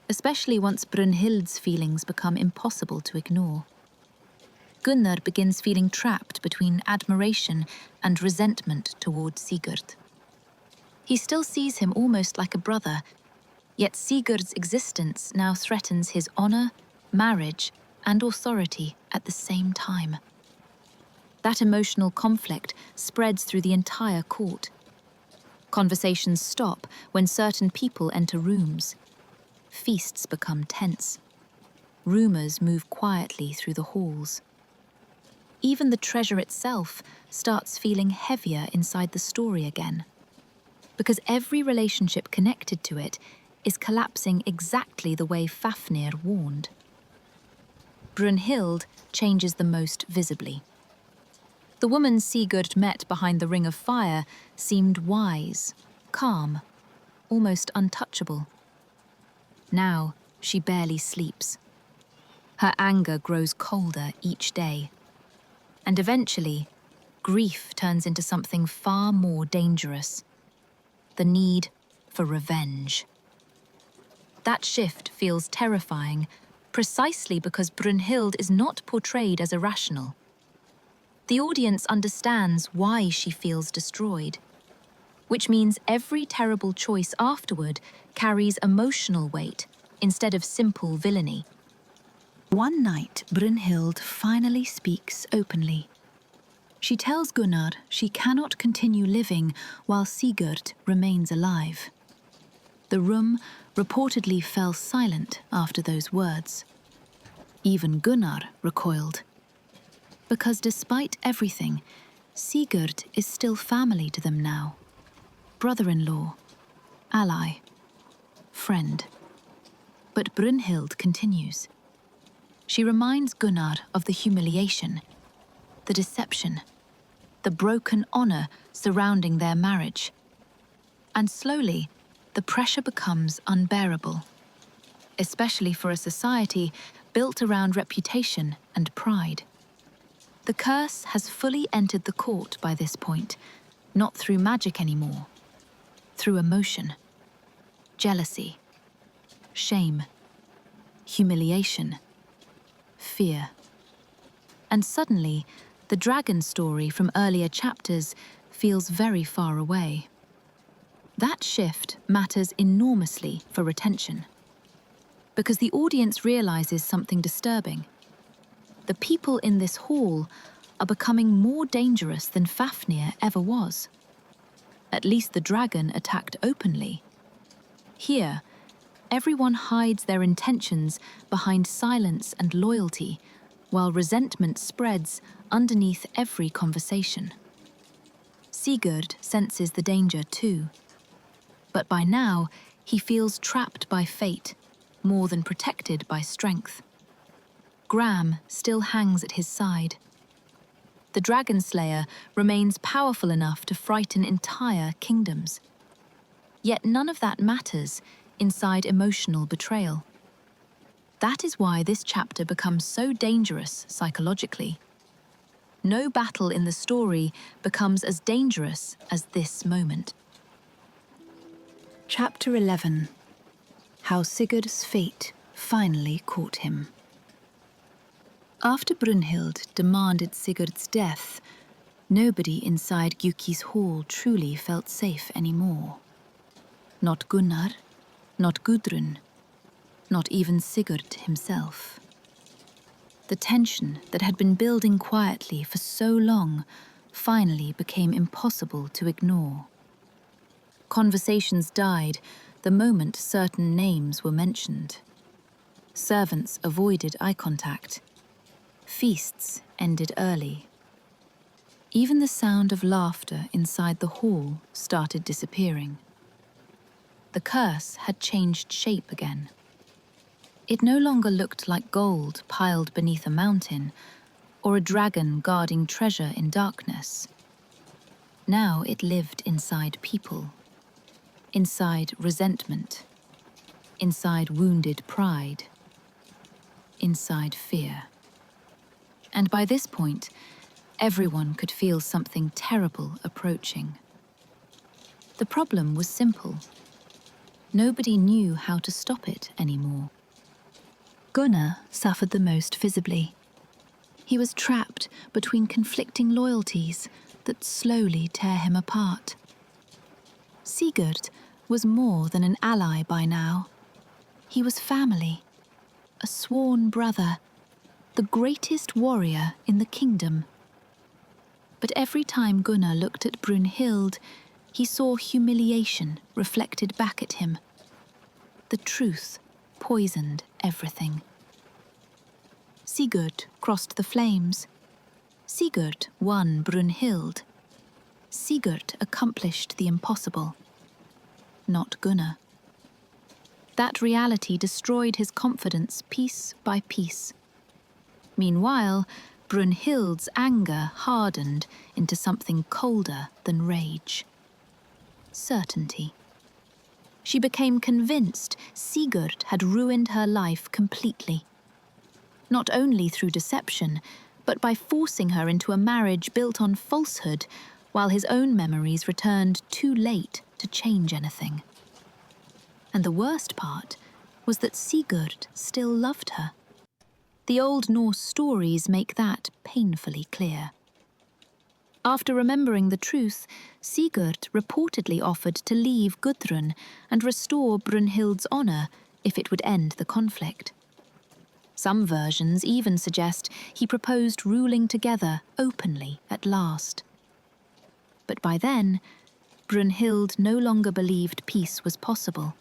especially once Brynhild's feelings become impossible to ignore. Gunnar begins feeling trapped between admiration and resentment towards Sigurd. He still sees him almost like a brother, yet Sigurd's existence now threatens his honor, marriage, and authority at the same time. That emotional conflict spreads through the entire court. Conversations stop when certain people enter rooms. Feasts become tense. Rumors move quietly through the halls. Even the treasure itself starts feeling heavier inside the story again, because every relationship connected to it is collapsing exactly the way Fafnir warned. Brynhild changes the most visibly. The woman Sigurd met behind the Ring of Fire seemed wise, calm, almost untouchable. Now she barely sleeps. Her anger grows colder each day. And eventually, grief turns into something far more dangerous: the need for revenge. That shift feels terrifying, precisely because Brynhild is not portrayed as irrational. The audience understands why she feels destroyed, which means every terrible choice afterward carries emotional weight instead of simple villainy. One night, Brynhild finally speaks openly. She tells Gunnar she cannot continue living while Sigurd remains alive. The room reportedly fell silent after those words. Even Gunnar recoiled. Because despite everything, Sigurd is still family to them now. Brother-in-law, ally, friend. But Brynhild continues. She reminds Gunnar of the humiliation, the deception, the broken honor surrounding their marriage. And slowly, the pressure becomes unbearable, especially for a society built around reputation and pride. The curse has fully entered the court by this point, not through magic anymore, through emotion, jealousy, shame, humiliation, fear. And suddenly, the dragon story from earlier chapters feels very far away. That shift matters enormously for retention, because the audience realizes something disturbing. The people in this hall are becoming more dangerous than Fafnir ever was. At least the dragon attacked openly. Here, everyone hides their intentions behind silence and loyalty, while resentment spreads underneath every conversation. Sigurd senses the danger too. But by now, he feels trapped by fate, more than protected by strength. Gram still hangs at his side. The Dragon Slayer remains powerful enough to frighten entire kingdoms. Yet none of that matters inside emotional betrayal. That is why this chapter becomes so dangerous psychologically. No battle in the story becomes as dangerous as this moment. Chapter 11. How Sigurd's fate finally caught him. After Brynhild demanded Sigurd's death, nobody inside Gyuki's hall truly felt safe anymore. Not Gunnar, not Gudrun, not even Sigurd himself. The tension that had been building quietly for so long finally became impossible to ignore. Conversations died the moment certain names were mentioned. Servants avoided eye contact. Feasts ended early. Even the sound of laughter inside the hall started disappearing. The curse had changed shape again. It no longer looked like gold piled beneath a mountain, or a dragon guarding treasure in darkness. Now it lived inside people, inside resentment, inside wounded pride, inside fear. And by this point, everyone could feel something terrible approaching. The problem was simple. Nobody knew how to stop it anymore. Gunnar suffered the most visibly. He was trapped between conflicting loyalties that slowly tear him apart. Sigurd was more than an ally by now. He was family, a sworn brother, the greatest warrior in the kingdom. But every time Gunnar looked at Brynhild, he saw humiliation reflected back at him. The truth poisoned everything. Sigurd crossed the flames. Sigurd won Brynhild. Sigurd accomplished the impossible. Not Gunnar. That reality destroyed his confidence piece by piece. Meanwhile, Brynhild's anger hardened into something colder than rage. Certainty. She became convinced Sigurd had ruined her life completely. Not only through deception, but by forcing her into a marriage built on falsehood, while his own memories returned too late to change anything. And the worst part was that Sigurd still loved her. The old Norse stories make that painfully clear. After remembering the truth, Sigurd reportedly offered to leave Gudrun and restore Brynhild's honor if it would end the conflict. Some versions even suggest he proposed ruling together openly at last. But by then, Brynhild no longer believed peace was possible.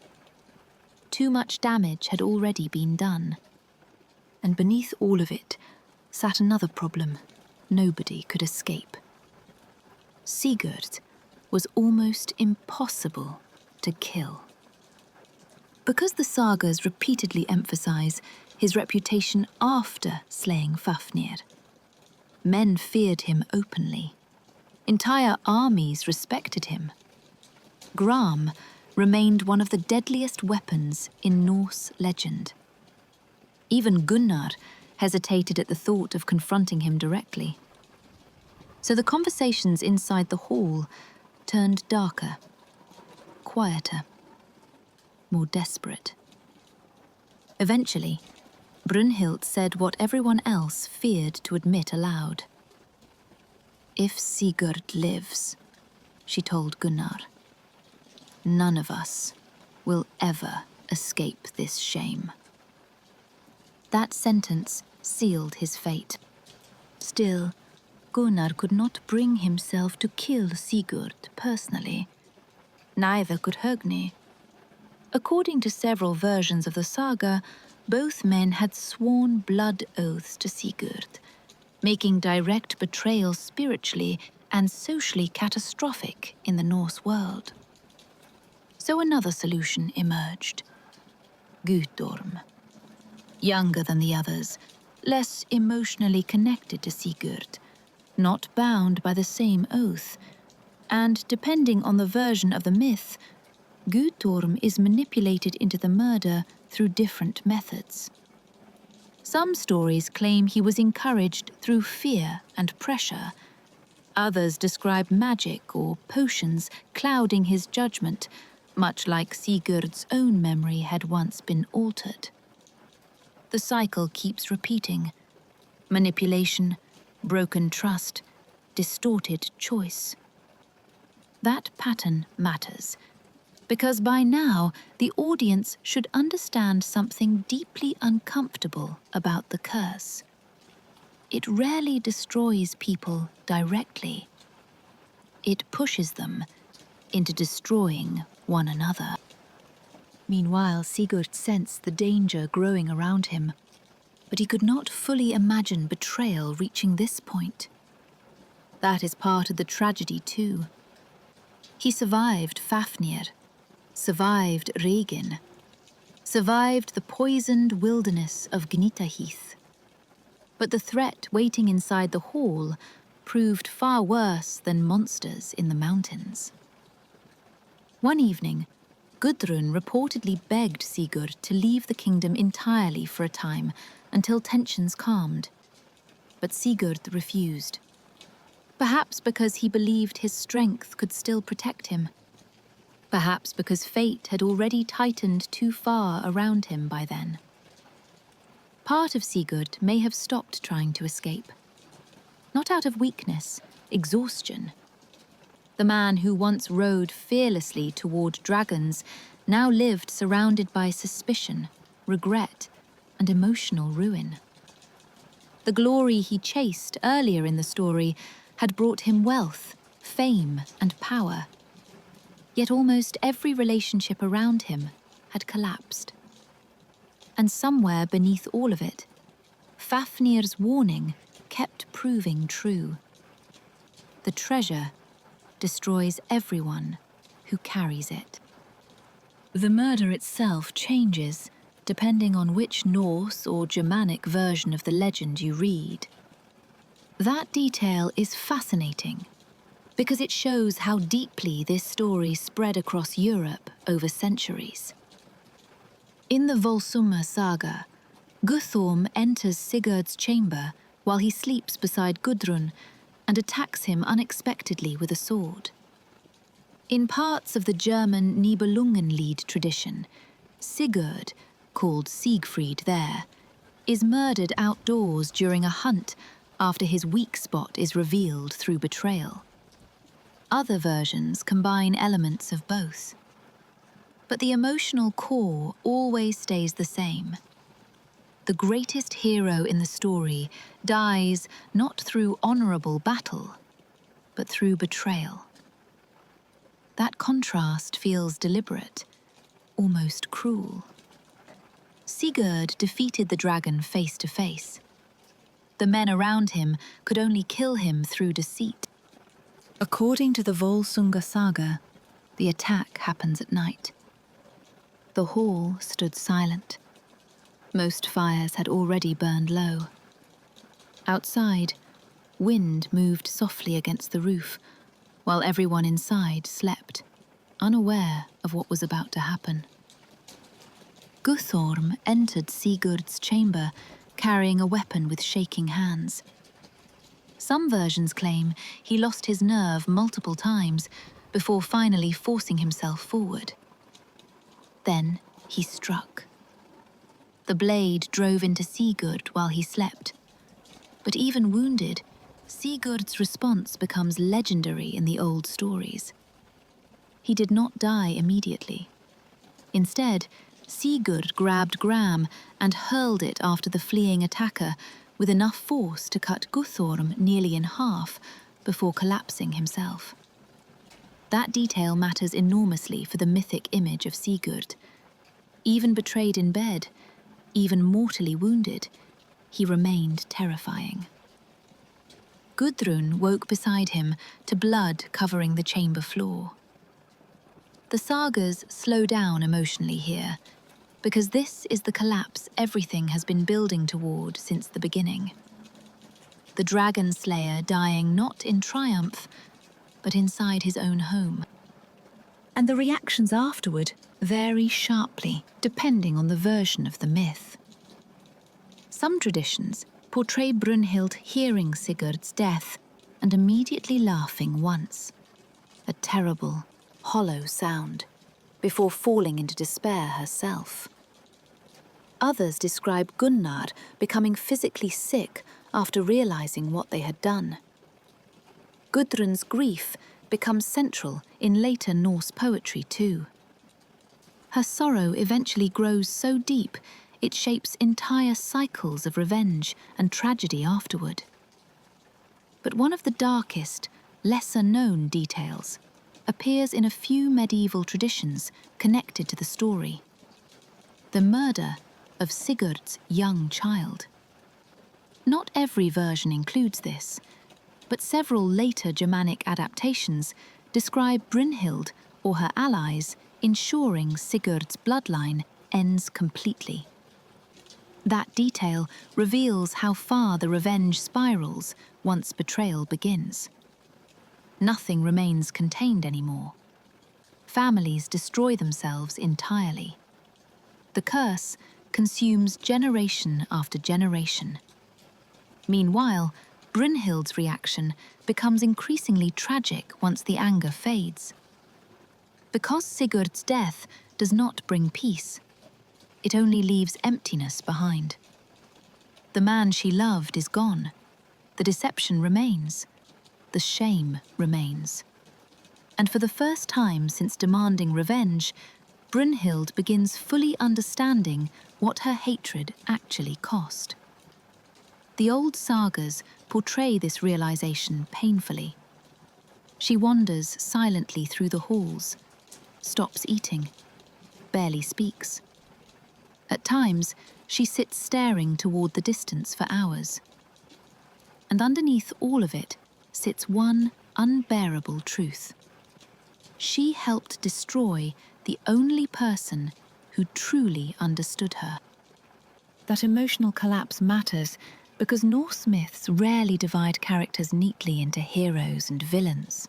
Too much damage had already been done. And beneath all of it sat another problem nobody could escape. Sigurd was almost impossible to kill. Because the sagas repeatedly emphasize his reputation after slaying Fafnir, men feared him openly. Entire armies respected him. Gram remained one of the deadliest weapons in Norse legend. Even Gunnar hesitated at the thought of confronting him directly. So the conversations inside the hall turned darker, quieter, more desperate. Eventually, Brynhild said what everyone else feared to admit aloud. "If Sigurd lives," she told Gunnar, "none of us will ever escape this shame." That sentence sealed his fate. Still, Gunnar could not bring himself to kill Sigurd personally. Neither could Högni. According to several versions of the saga, both men had sworn blood oaths to Sigurd, making direct betrayal spiritually and socially catastrophic in the Norse world. So another solution emerged. Guttorm. Younger than the others, less emotionally connected to Sigurd, not bound by the same oath, and depending on the version of the myth, Guttorm is manipulated into the murder through different methods. Some stories claim he was encouraged through fear and pressure. Others describe magic or potions clouding his judgment, much like Sigurd's own memory had once been altered. The cycle keeps repeating: manipulation, broken trust, distorted choice. That pattern matters, because by now the audience should understand something deeply uncomfortable about the curse. It rarely destroys people directly. It pushes them into destroying one another. Meanwhile, Sigurd sensed the danger growing around him, but he could not fully imagine betrayal reaching this point. That is part of the tragedy too. He survived Fafnir, survived Regin, survived the poisoned wilderness of Gnitaheath. But the threat waiting inside the hall proved far worse than monsters in the mountains. One evening, Gudrun reportedly begged Sigurd to leave the kingdom entirely for a time until tensions calmed. But Sigurd refused. Perhaps because he believed his strength could still protect him. Perhaps because fate had already tightened too far around him by then. Part of Sigurd may have stopped trying to escape. Not out of weakness, exhaustion. The man who once rode fearlessly toward dragons now lived surrounded by suspicion, regret, and emotional ruin. The glory he chased earlier in the story had brought him wealth, fame, and power. Yet almost every relationship around him had collapsed. And somewhere beneath all of it, Fafnir's warning kept proving true. The treasure destroys everyone who carries it. The murder itself changes depending on which Norse or Germanic version of the legend you read. That detail is fascinating because it shows how deeply this story spread across Europe over centuries. In the Volsunga Saga, Guthorm enters Sigurd's chamber while he sleeps beside Gudrun and attacks him unexpectedly with a sword. In parts of the German Nibelungenlied tradition, Sigurd, called Siegfried there, is murdered outdoors during a hunt after his weak spot is revealed through betrayal. Other versions combine elements of both. But the emotional core always stays the same. The greatest hero in the story dies not through honorable battle, but through betrayal. That contrast feels deliberate, almost cruel. Sigurd defeated the dragon face to face. The men around him could only kill him through deceit. According to the Volsunga Saga, the attack happens at night. The hall stood silent. Most fires had already burned low. Outside, wind moved softly against the roof, while everyone inside slept, unaware of what was about to happen. Guthorm entered Sigurd's chamber, carrying a weapon with shaking hands. Some versions claim he lost his nerve multiple times before finally forcing himself forward. Then he struck. The blade drove into Sigurd while he slept. But even wounded, Sigurd's response becomes legendary in the old stories. He did not die immediately. Instead, Sigurd grabbed Gram and hurled it after the fleeing attacker with enough force to cut Guthorm nearly in half before collapsing himself. That detail matters enormously for the mythic image of Sigurd. Even betrayed in bed, even mortally wounded, he remained terrifying. Gudrun woke beside him to blood covering the chamber floor. The sagas slow down emotionally here, because this is the collapse everything has been building toward since the beginning. The dragon slayer dying not in triumph, but inside his own home. And the reactions afterward vary sharply, depending on the version of the myth. Some traditions portray Brynhild hearing Sigurd's death and immediately laughing once, a terrible, hollow sound, before falling into despair herself. Others describe Gunnar becoming physically sick after realizing what they had done. Gudrun's grief becomes central in later Norse poetry too. Her sorrow eventually grows so deep it shapes entire cycles of revenge and tragedy afterward. But one of the darkest, lesser-known details appears in a few medieval traditions connected to the story: the murder of Sigurd's young child. Not every version includes this, but several later Germanic adaptations describe Brynhild or her allies ensuring Sigurd's bloodline ends completely. That detail reveals how far the revenge spirals once betrayal begins. Nothing remains contained anymore. Families destroy themselves entirely. The curse consumes generation after generation. Meanwhile, Brynhild's reaction becomes increasingly tragic once the anger fades. Because Sigurd's death does not bring peace, it only leaves emptiness behind. The man she loved is gone. The deception remains. The shame remains. And for the first time since demanding revenge, Brynhild begins fully understanding what her hatred actually cost. The old sagas portray this realization painfully. She wanders silently through the halls, stops eating, barely speaks. At times, she sits staring toward the distance for hours. And underneath all of it sits one unbearable truth. She helped destroy the only person who truly understood her. That emotional collapse matters because Norse myths rarely divide characters neatly into heroes and villains.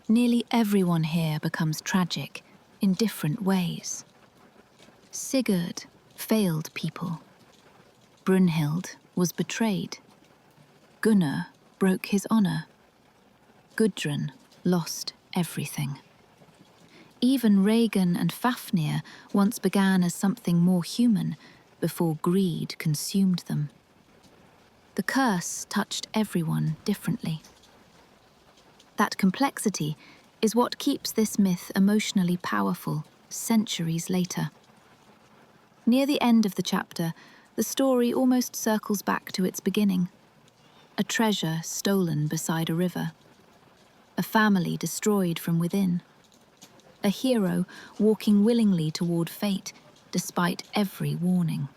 Nearly everyone here becomes tragic in different ways. Sigurd failed people. Brynhild was betrayed. Gunnar broke his honor. Gudrun lost everything. Even Regin and Fafnir once began as something more human before greed consumed them. The curse touched everyone differently. That complexity is what keeps this myth emotionally powerful centuries later. Near the end of the chapter, the story almost circles back to its beginning. A treasure stolen beside a river. A family destroyed from within. A hero walking willingly toward fate despite every warning.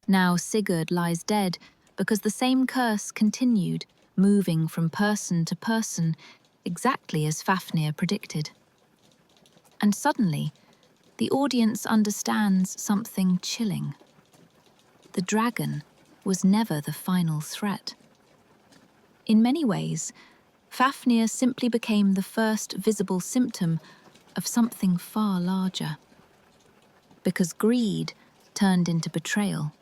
Now Sigurd lies dead because the same curse continued, moving from person to person, exactly as Fafnir predicted. And suddenly, the audience understands something chilling. The dragon was never the final threat. In many ways, Fafnir simply became the first visible symptom of something far larger. Because greed turned into betrayal.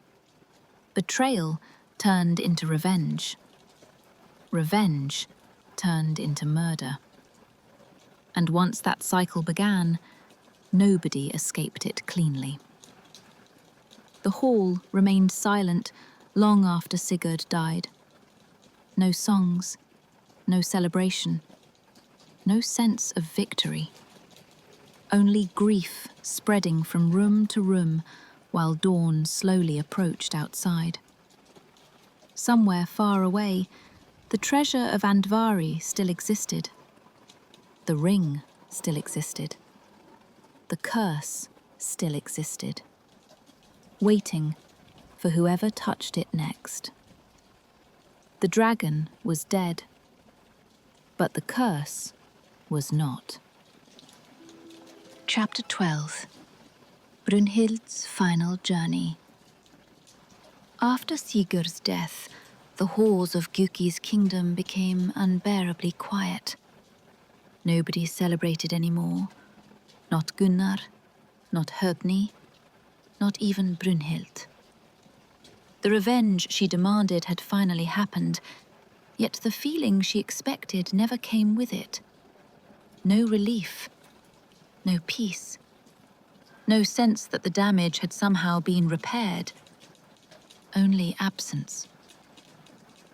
Betrayal turned into revenge. Revenge turned into murder. And once that cycle began, nobody escaped it cleanly. The hall remained silent long after Sigurd died. No songs, no celebration, no sense of victory. Only grief spreading from room to room while dawn slowly approached outside. Somewhere far away, the treasure of Andvari still existed. The ring still existed. The curse still existed, waiting for whoever touched it next. The dragon was dead, but the curse was not. Chapter 12. Brynhild's final journey. After Sigurd's death, the halls of Gyuki's kingdom became unbearably quiet. Nobody celebrated anymore. Not Gunnar, not Högni, not even Brynhild. The revenge she demanded had finally happened, yet the feeling she expected never came with it. No relief, no peace, no sense that the damage had somehow been repaired. Only absence.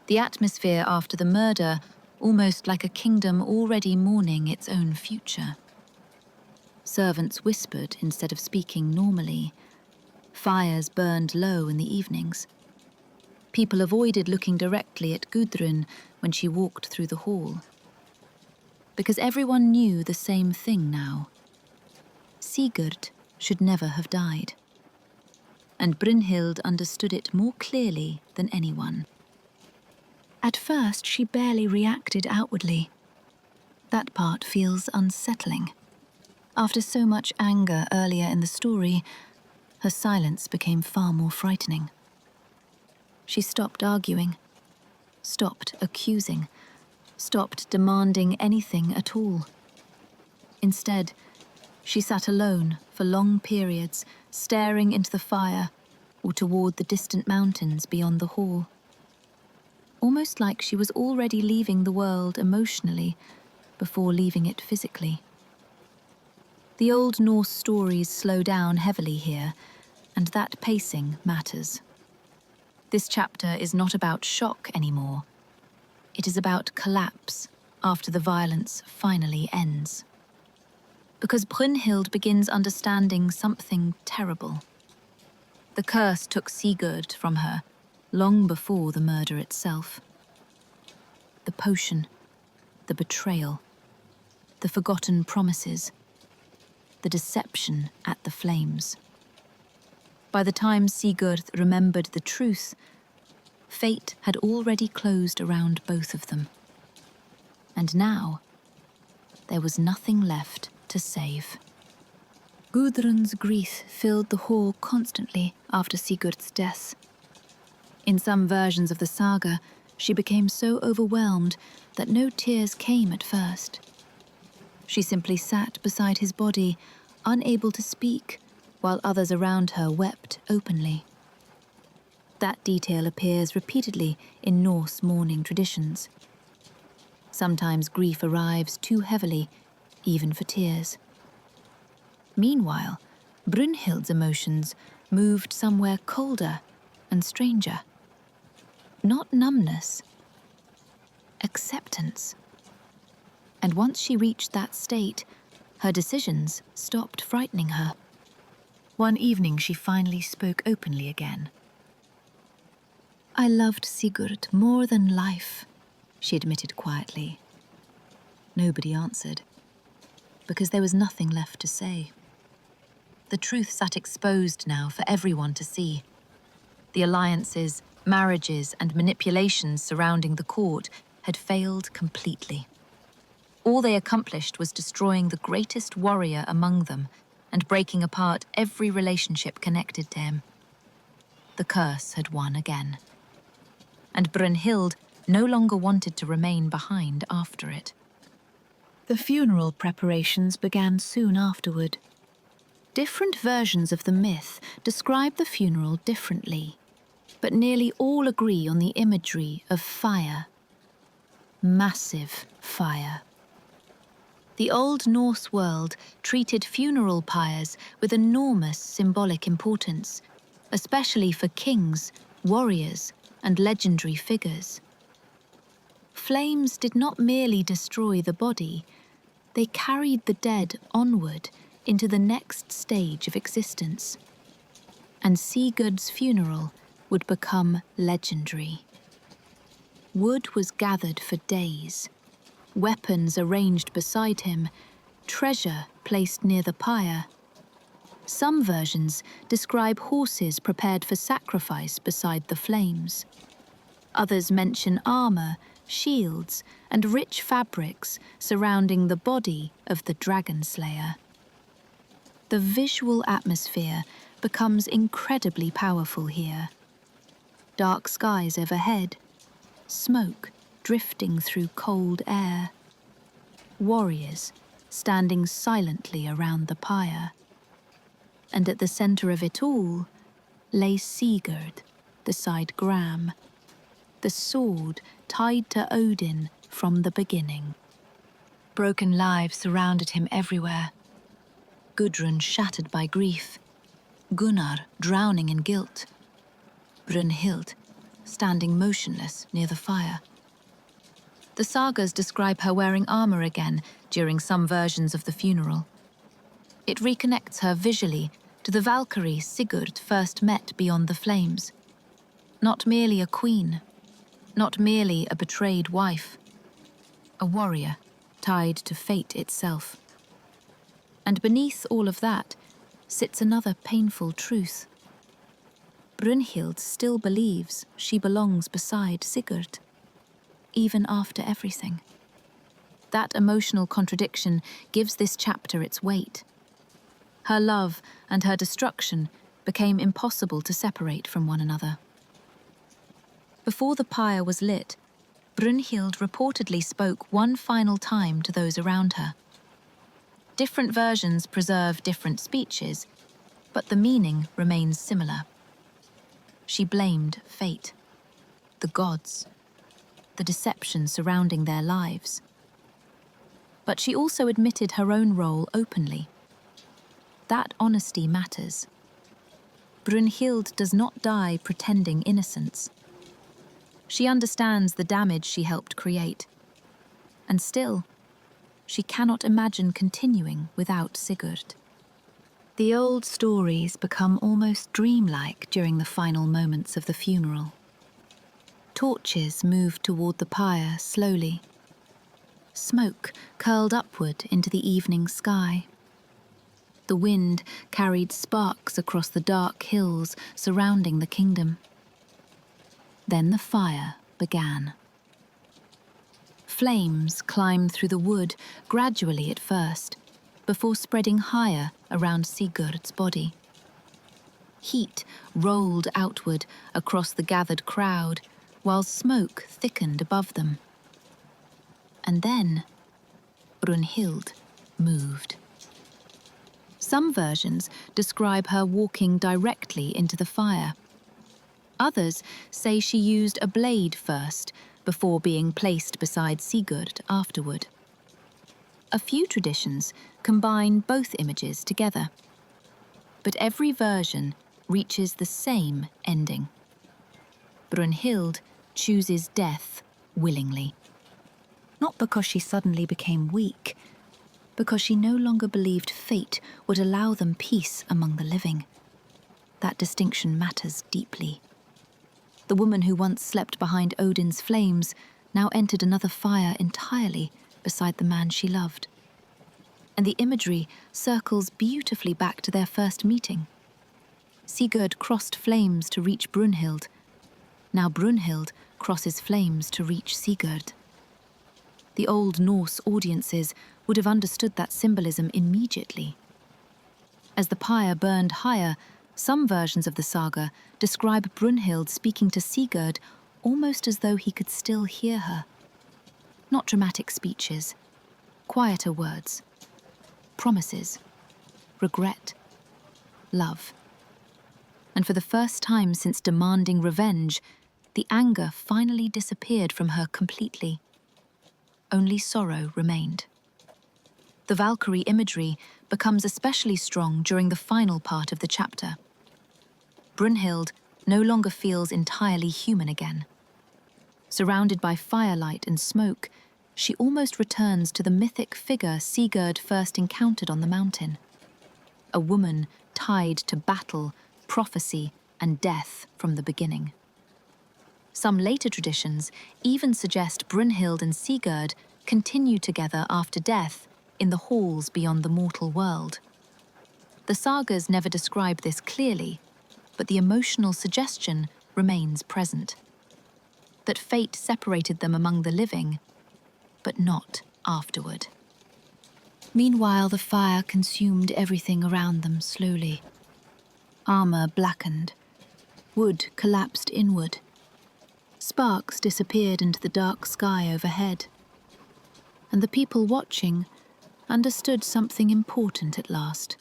The atmosphere after the murder, almost like a kingdom already mourning its own future. Servants whispered instead of speaking normally. Fires burned low in the evenings. People avoided looking directly at Gudrun when she walked through the hall. Because everyone knew the same thing now. Sigurd should never have died. And Brynhild understood it more clearly than anyone. At first, she barely reacted outwardly. That part feels unsettling. After so much anger earlier in the story, her silence became far more frightening. She stopped arguing, stopped accusing, stopped demanding anything at all. Instead, she sat alone for long periods, staring into the fire or toward the distant mountains beyond the hall. Almost like she was already leaving the world emotionally before leaving it physically. The old Norse stories slow down heavily here, and that pacing matters. This chapter is not about shock anymore. It is about collapse after the violence finally ends. Because Brynhild begins understanding something terrible. The curse took Sigurd from her long before the murder itself. The potion, the betrayal, the forgotten promises, the deception at the flames. By the time Sigurd remembered the truth, fate had already closed around both of them. And now, there was nothing left to save. Gudrun's grief filled the hall constantly after Sigurd's death. In some versions of the saga, she became so overwhelmed that no tears came at first. She simply sat beside his body, unable to speak, while others around her wept openly. That detail appears repeatedly in Norse mourning traditions. Sometimes grief arrives too heavily, even for tears. Meanwhile, Brynhild's emotions moved somewhere colder and stranger. Not numbness, acceptance. And once she reached that state, her decisions stopped frightening her. One evening she finally spoke openly again. "I loved Sigurd more than life," she admitted quietly. Nobody answered, because there was nothing left to say. The truth sat exposed now for everyone to see. The alliances, marriages, and manipulations surrounding the court had failed completely. All they accomplished was destroying the greatest warrior among them and breaking apart every relationship connected to him. The curse had won again. And Brynhild no longer wanted to remain behind after it. The funeral preparations began soon afterward. Different versions of the myth describe the funeral differently, but nearly all agree on the imagery of fire. Massive fire. The Old Norse world treated funeral pyres with enormous symbolic importance, especially for kings, warriors, and legendary figures. Flames did not merely destroy the body, they carried the dead onward into the next stage of existence. And Sigurd's funeral would become legendary. Wood was gathered for days, weapons arranged beside him, treasure placed near the pyre. Some versions describe horses prepared for sacrifice beside the flames. Others mention armor, shields, and rich fabrics surrounding the body of the dragon slayer. The visual atmosphere becomes incredibly powerful here. Dark skies overhead, smoke drifting through cold air. Warriors standing silently around the pyre. And at the center of it all lay Sigurd, the side Gram, the sword tied to Odin from the beginning. Broken lives surrounded him everywhere. Gudrun shattered by grief, Gunnar drowning in guilt, Brynhild standing motionless near the fire. The sagas describe her wearing armor again during some versions of the funeral. It reconnects her visually to the Valkyrie Sigurd first met beyond the flames. Not merely a queen, not merely a betrayed wife, a warrior tied to fate itself. And beneath all of that sits another painful truth. Brynhild still believes she belongs beside Sigurd, even after everything. That emotional contradiction gives this chapter its weight. Her love and her destruction became impossible to separate from one another. Before the pyre was lit, Brynhild reportedly spoke one final time to those around her. Different versions preserve different speeches, but the meaning remains similar. She blamed fate, the gods, the deception surrounding their lives. But she also admitted her own role openly. That honesty matters. Brynhild does not die pretending innocence. She understands the damage she helped create. And still, she cannot imagine continuing without Sigurd. The old stories become almost dreamlike during the final moments of the funeral. Torches move toward the pyre slowly. Smoke curled upward into the evening sky. The wind carried sparks across the dark hills surrounding the kingdom. Then the fire began. Flames climbed through the wood, gradually at first, before spreading higher around Sigurd's body. Heat rolled outward across the gathered crowd, while smoke thickened above them. And then, Brynhild moved. Some versions describe her walking directly into the fire. Others say she used a blade first, before being placed beside Sigurd afterward. A few traditions combine both images together. But every version reaches the same ending. Brynhild chooses death willingly. Not because she suddenly became weak, because she no longer believed fate would allow them peace among the living. That distinction matters deeply. The woman who once slept behind Odin's flames now entered another fire entirely beside the man she loved. And the imagery circles beautifully back to their first meeting. Sigurd crossed flames to reach Brynhild. Now Brynhild crosses flames to reach Sigurd. The old Norse audiences would have understood that symbolism immediately. As the pyre burned higher, some versions of the saga describe Brynhild speaking to Sigurd almost as though he could still hear her. Not dramatic speeches, quieter words, promises, regret, love. And for the first time since demanding revenge, the anger finally disappeared from her completely. Only sorrow remained. The Valkyrie imagery becomes especially strong during the final part of the chapter. Brynhild no longer feels entirely human again. Surrounded by firelight and smoke, she almost returns to the mythic figure Sigurd first encountered on the mountain. A woman tied to battle, prophecy, and death from the beginning. Some later traditions even suggest Brynhild and Sigurd continue together after death in the halls beyond the mortal world. The sagas never describe this clearly, but the emotional suggestion remains present. That fate separated them among the living, but not afterward. Meanwhile, the fire consumed everything around them slowly. Armor blackened, wood collapsed inward. Sparks disappeared into the dark sky overhead. And the people watching understood something important at last.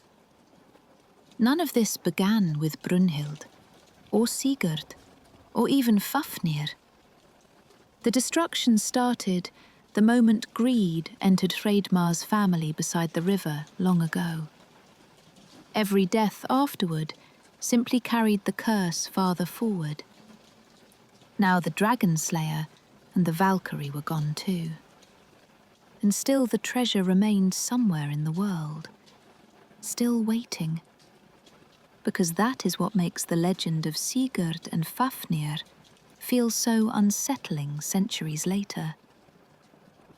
None of this began with Brynhild or Sigurd. or even Fafnir. The destruction started the moment greed entered Hreidmar's family beside the river long ago. Every death afterward simply carried the curse farther forward. Now the dragon slayer and the Valkyrie were gone too. And still the treasure remained somewhere in the world, still waiting. Because that is what makes the legend of Sigurd and Fafnir feel so unsettling centuries later.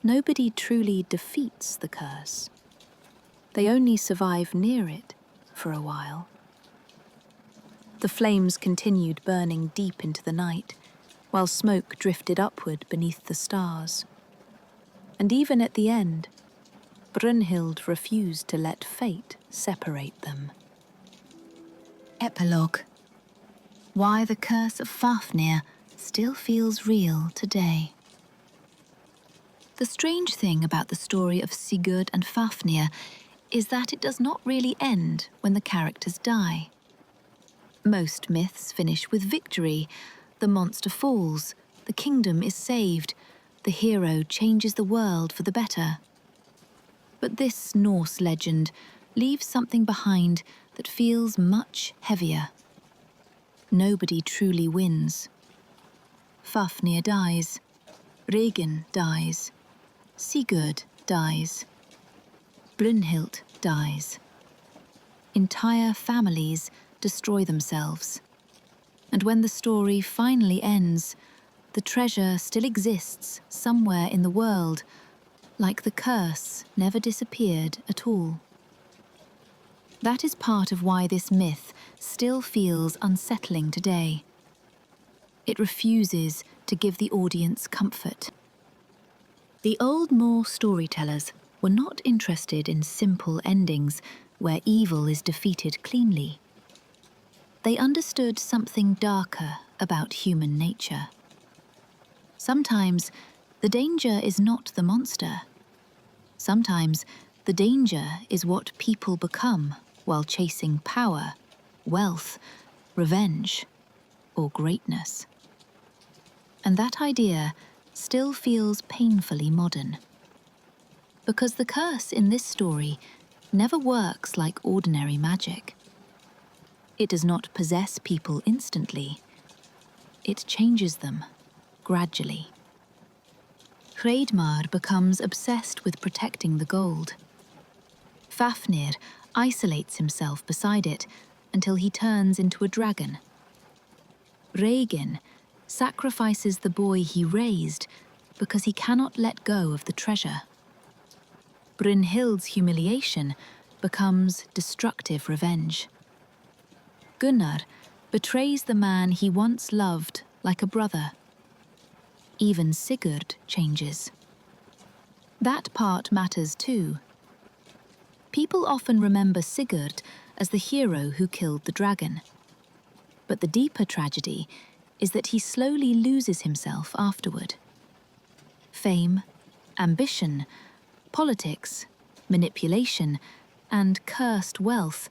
Nobody truly defeats the curse. They only survive near it for a while. The flames continued burning deep into the night, while smoke drifted upward beneath the stars. And even at the end, Brynhild refused to let fate separate them. Epilogue. Why the curse of Fafnir still feels real today. The strange thing about the story of Sigurd and Fafnir is that it does not really end when the characters die. Most myths finish with victory. The monster falls, the kingdom is saved, the hero changes the world for the better. But this Norse legend leaves something behind that feels much heavier. Nobody truly wins. Fafnir dies, Regin dies, Sigurd dies, Brynhild dies. Entire families destroy themselves. And when the story finally ends, the treasure still exists somewhere in the world, like the curse never disappeared at all. That is part of why this myth still feels unsettling today. It refuses to give the audience comfort. The old Norse storytellers were not interested in simple endings where evil is defeated cleanly. They understood something darker about human nature. Sometimes the danger is not the monster. Sometimes the danger is what people become while chasing power, wealth, revenge, or greatness. And that idea still feels painfully modern. Because the curse in this story never works like ordinary magic. It does not possess people instantly. It changes them gradually. Hreidmar becomes obsessed with protecting the gold. Fafnir isolates himself beside it until he turns into a dragon. Regin sacrifices the boy he raised because he cannot let go of the treasure. Brynhild's humiliation becomes destructive revenge. Gunnar betrays the man he once loved like a brother. Even Sigurd changes. That part matters too. People often remember Sigurd as the hero who killed the dragon. But the deeper tragedy is that he slowly loses himself afterward. Fame, ambition, politics, manipulation, and cursed wealth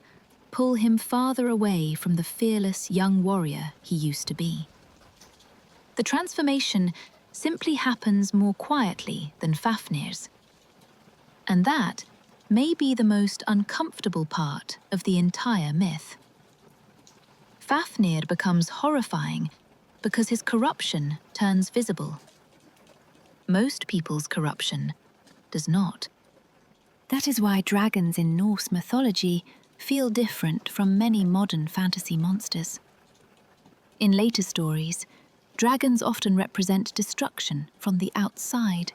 pull him farther away from the fearless young warrior he used to be. The transformation simply happens more quietly than Fafnir's. And that may be the most uncomfortable part of the entire myth. Fafnir becomes horrifying because his corruption turns visible. Most people's corruption does not. That is why dragons in Norse mythology feel different from many modern fantasy monsters. In later stories, dragons often represent destruction from the outside.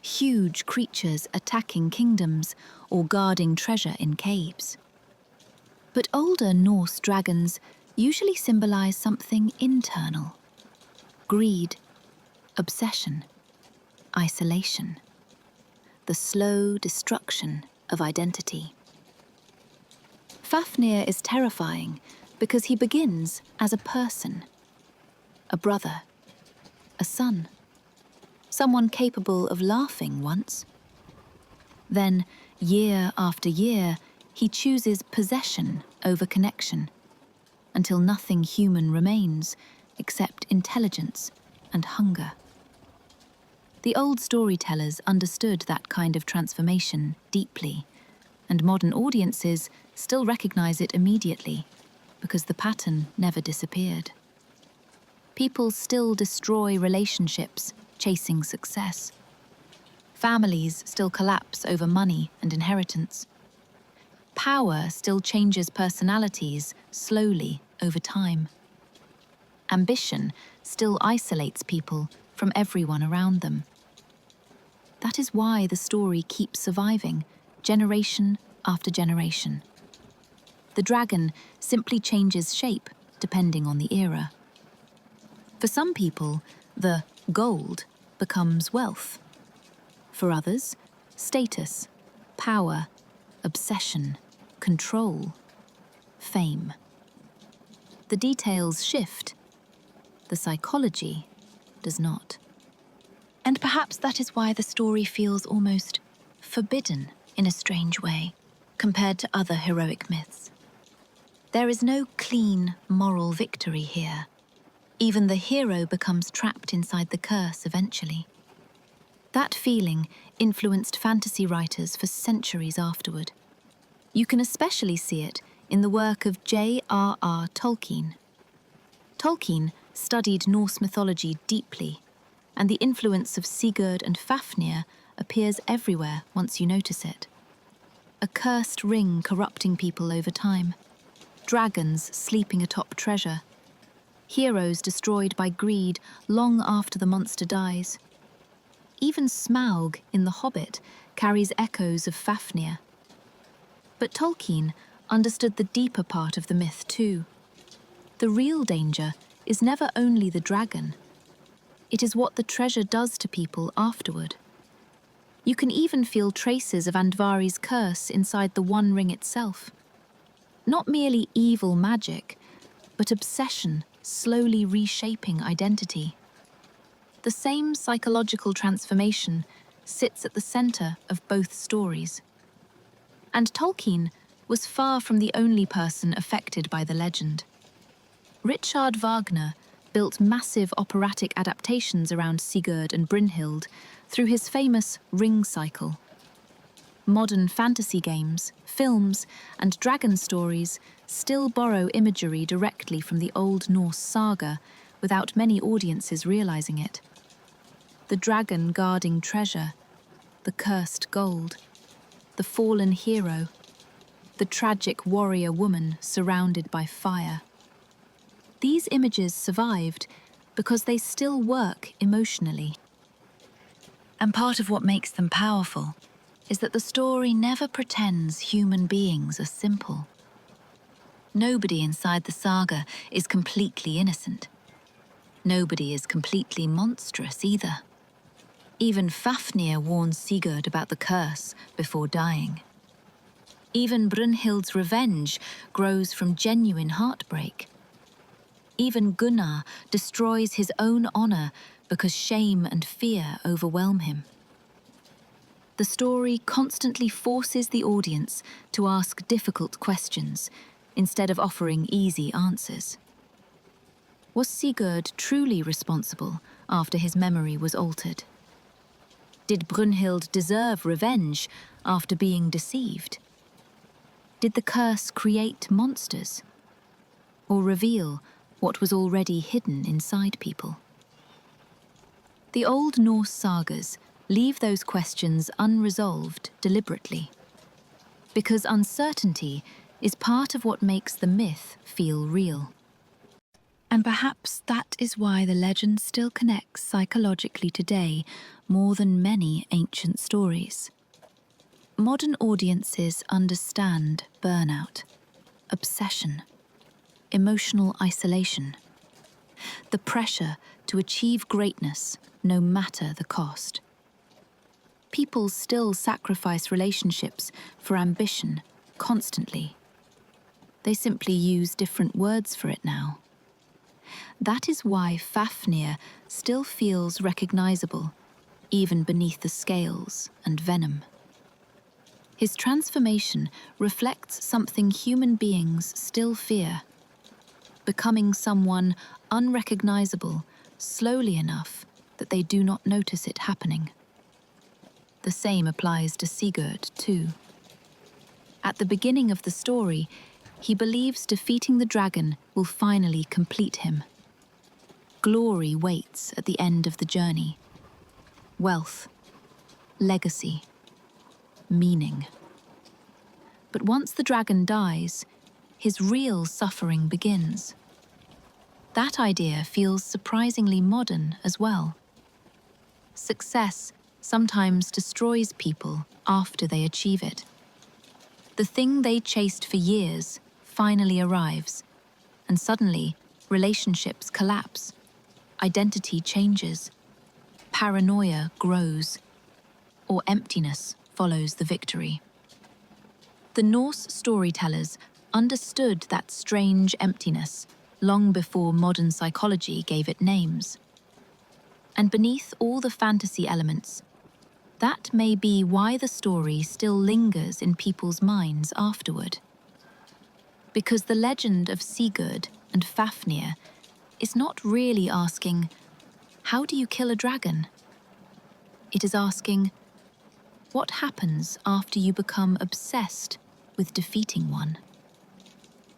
Huge creatures attacking kingdoms or guarding treasure in caves. But older Norse dragons usually symbolize something internal. Greed, obsession, isolation. The slow destruction of identity. Fafnir is terrifying because he begins as a person. A brother, a son, someone capable of laughing once. Then, year after year, he chooses possession over connection, until nothing human remains except intelligence and hunger. The old storytellers understood that kind of transformation deeply, and modern audiences still recognize it immediately because the pattern never disappeared. People still destroy relationships, chasing success. Families still collapse over money and inheritance. Power still changes personalities slowly over time. Ambition still isolates people from everyone around them. That is why the story keeps surviving, generation after generation. The dragon simply changes shape depending on the era. For some people, the gold becomes wealth. For others, status, power, obsession, control, fame. The details shift. The psychology does not. And perhaps that is why the story feels almost forbidden in a strange way compared to other heroic myths. There is no clean moral victory here. Even the hero becomes trapped inside the curse eventually. That feeling influenced fantasy writers for centuries afterward. You can especially see it in the work of J.R.R. Tolkien. Tolkien studied Norse mythology deeply, and the influence of Sigurd and Fafnir appears everywhere once you notice it. A cursed ring corrupting people over time, dragons sleeping atop treasure, heroes destroyed by greed long after the monster dies. Even Smaug in The Hobbit carries echoes of Fafnir. But Tolkien understood the deeper part of the myth too. The real danger is never only the dragon. It is what the treasure does to people afterward. You can even feel traces of Andvari's curse inside the One Ring itself. Not merely evil magic, but obsession slowly reshaping identity. The same psychological transformation sits at the center of both stories. And Tolkien was far from the only person affected by the legend. Richard Wagner built massive operatic adaptations around Sigurd and Brynhild through his famous Ring cycle. Modern fantasy games, films, and dragon stories still borrow imagery directly from the Old Norse Saga without many audiences realizing it. The dragon guarding treasure, the cursed gold, the fallen hero, the tragic warrior woman surrounded by fire. These images survived because they still work emotionally. And part of what makes them powerful is that the story never pretends human beings are simple. Nobody inside the saga is completely innocent. Nobody is completely monstrous either. Even Fafnir warns Sigurd about the curse before dying. Even Brynhild's revenge grows from genuine heartbreak. Even Gunnar destroys his own honor because shame and fear overwhelm him. The story constantly forces the audience to ask difficult questions instead of offering easy answers. Was Sigurd truly responsible after his memory was altered? Did Brynhild deserve revenge after being deceived? Did the curse create monsters? Or reveal what was already hidden inside people? The Old Norse sagas leave those questions unresolved deliberately, because uncertainty is part of what makes the myth feel real. And perhaps that is why the legend still connects psychologically today more than many ancient stories. Modern audiences understand burnout, obsession, emotional isolation, the pressure to achieve greatness no matter the cost. People still sacrifice relationships for ambition constantly. They simply use different words for it now. That is why Fafnir still feels recognizable, even beneath the scales and venom. His transformation reflects something human beings still fear: becoming someone unrecognizable slowly enough that they do not notice it happening. The same applies to Sigurd, too. At the beginning of the story, he believes defeating the dragon will finally complete him. Glory waits at the end of the journey. Wealth, legacy, meaning. But once the dragon dies, his real suffering begins. That idea feels surprisingly modern as well. Success sometimes destroys people after they achieve it. The thing they chased for years finally arrives, and suddenly relationships collapse, identity changes, paranoia grows, or emptiness follows the victory. The Norse storytellers understood that strange emptiness long before modern psychology gave it names. And beneath all the fantasy elements, that may be why the story still lingers in people's minds afterward. Because the legend of Sigurd and Fafnir is not really asking, how do you kill a dragon? It is asking, what happens after you become obsessed with defeating one?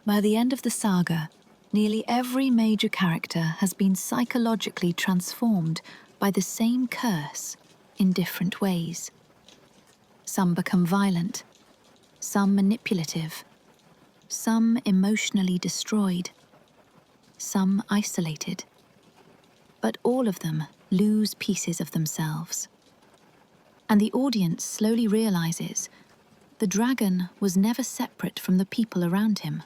By the end of the saga, nearly every major character has been psychologically transformed by the same curse in different ways. Some become violent, some manipulative, some emotionally destroyed, some isolated. But all of them lose pieces of themselves. And the audience slowly realizes the dragon was never separate from the people around him.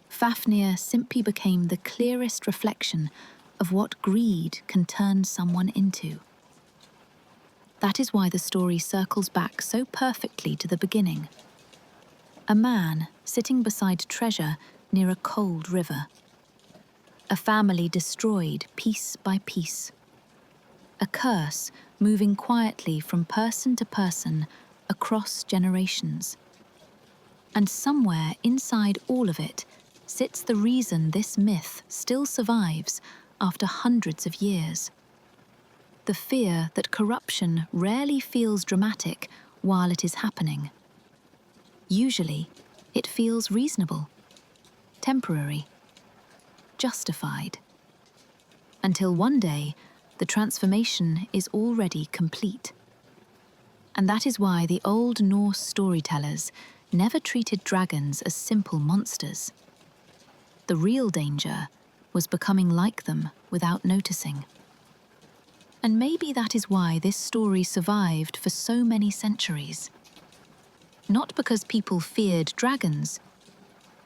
Fafnir simply became the clearest reflection of what greed can turn someone into. That is why the story circles back so perfectly to the beginning. A man sitting beside treasure near a cold river. A family destroyed piece by piece. A curse moving quietly from person to person across generations. And somewhere inside all of it sits the reason this myth still survives after hundreds of years. The fear that corruption rarely feels dramatic while it is happening. Usually, it feels reasonable, temporary, justified. Until one day, the transformation is already complete. And that is why the old Norse storytellers never treated dragons as simple monsters. The real danger was becoming like them without noticing. And maybe that is why this story survived for so many centuries. Not because people feared dragons,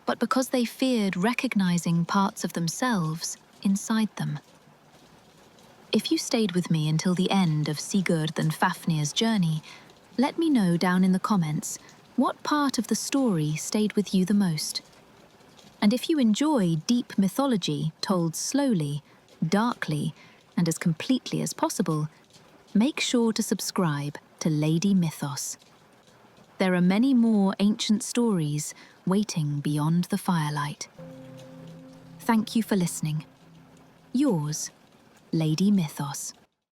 but because they feared recognizing parts of themselves inside them. If you stayed with me until the end of Sigurd and Fafnir's journey, let me know down in the comments what part of the story stayed with you the most. And if you enjoy deep mythology told slowly, darkly, and as completely as possible, make sure to subscribe to Lady Mythos. There are many more ancient stories waiting beyond the firelight. Thank you for listening. Yours, Lady Mythos.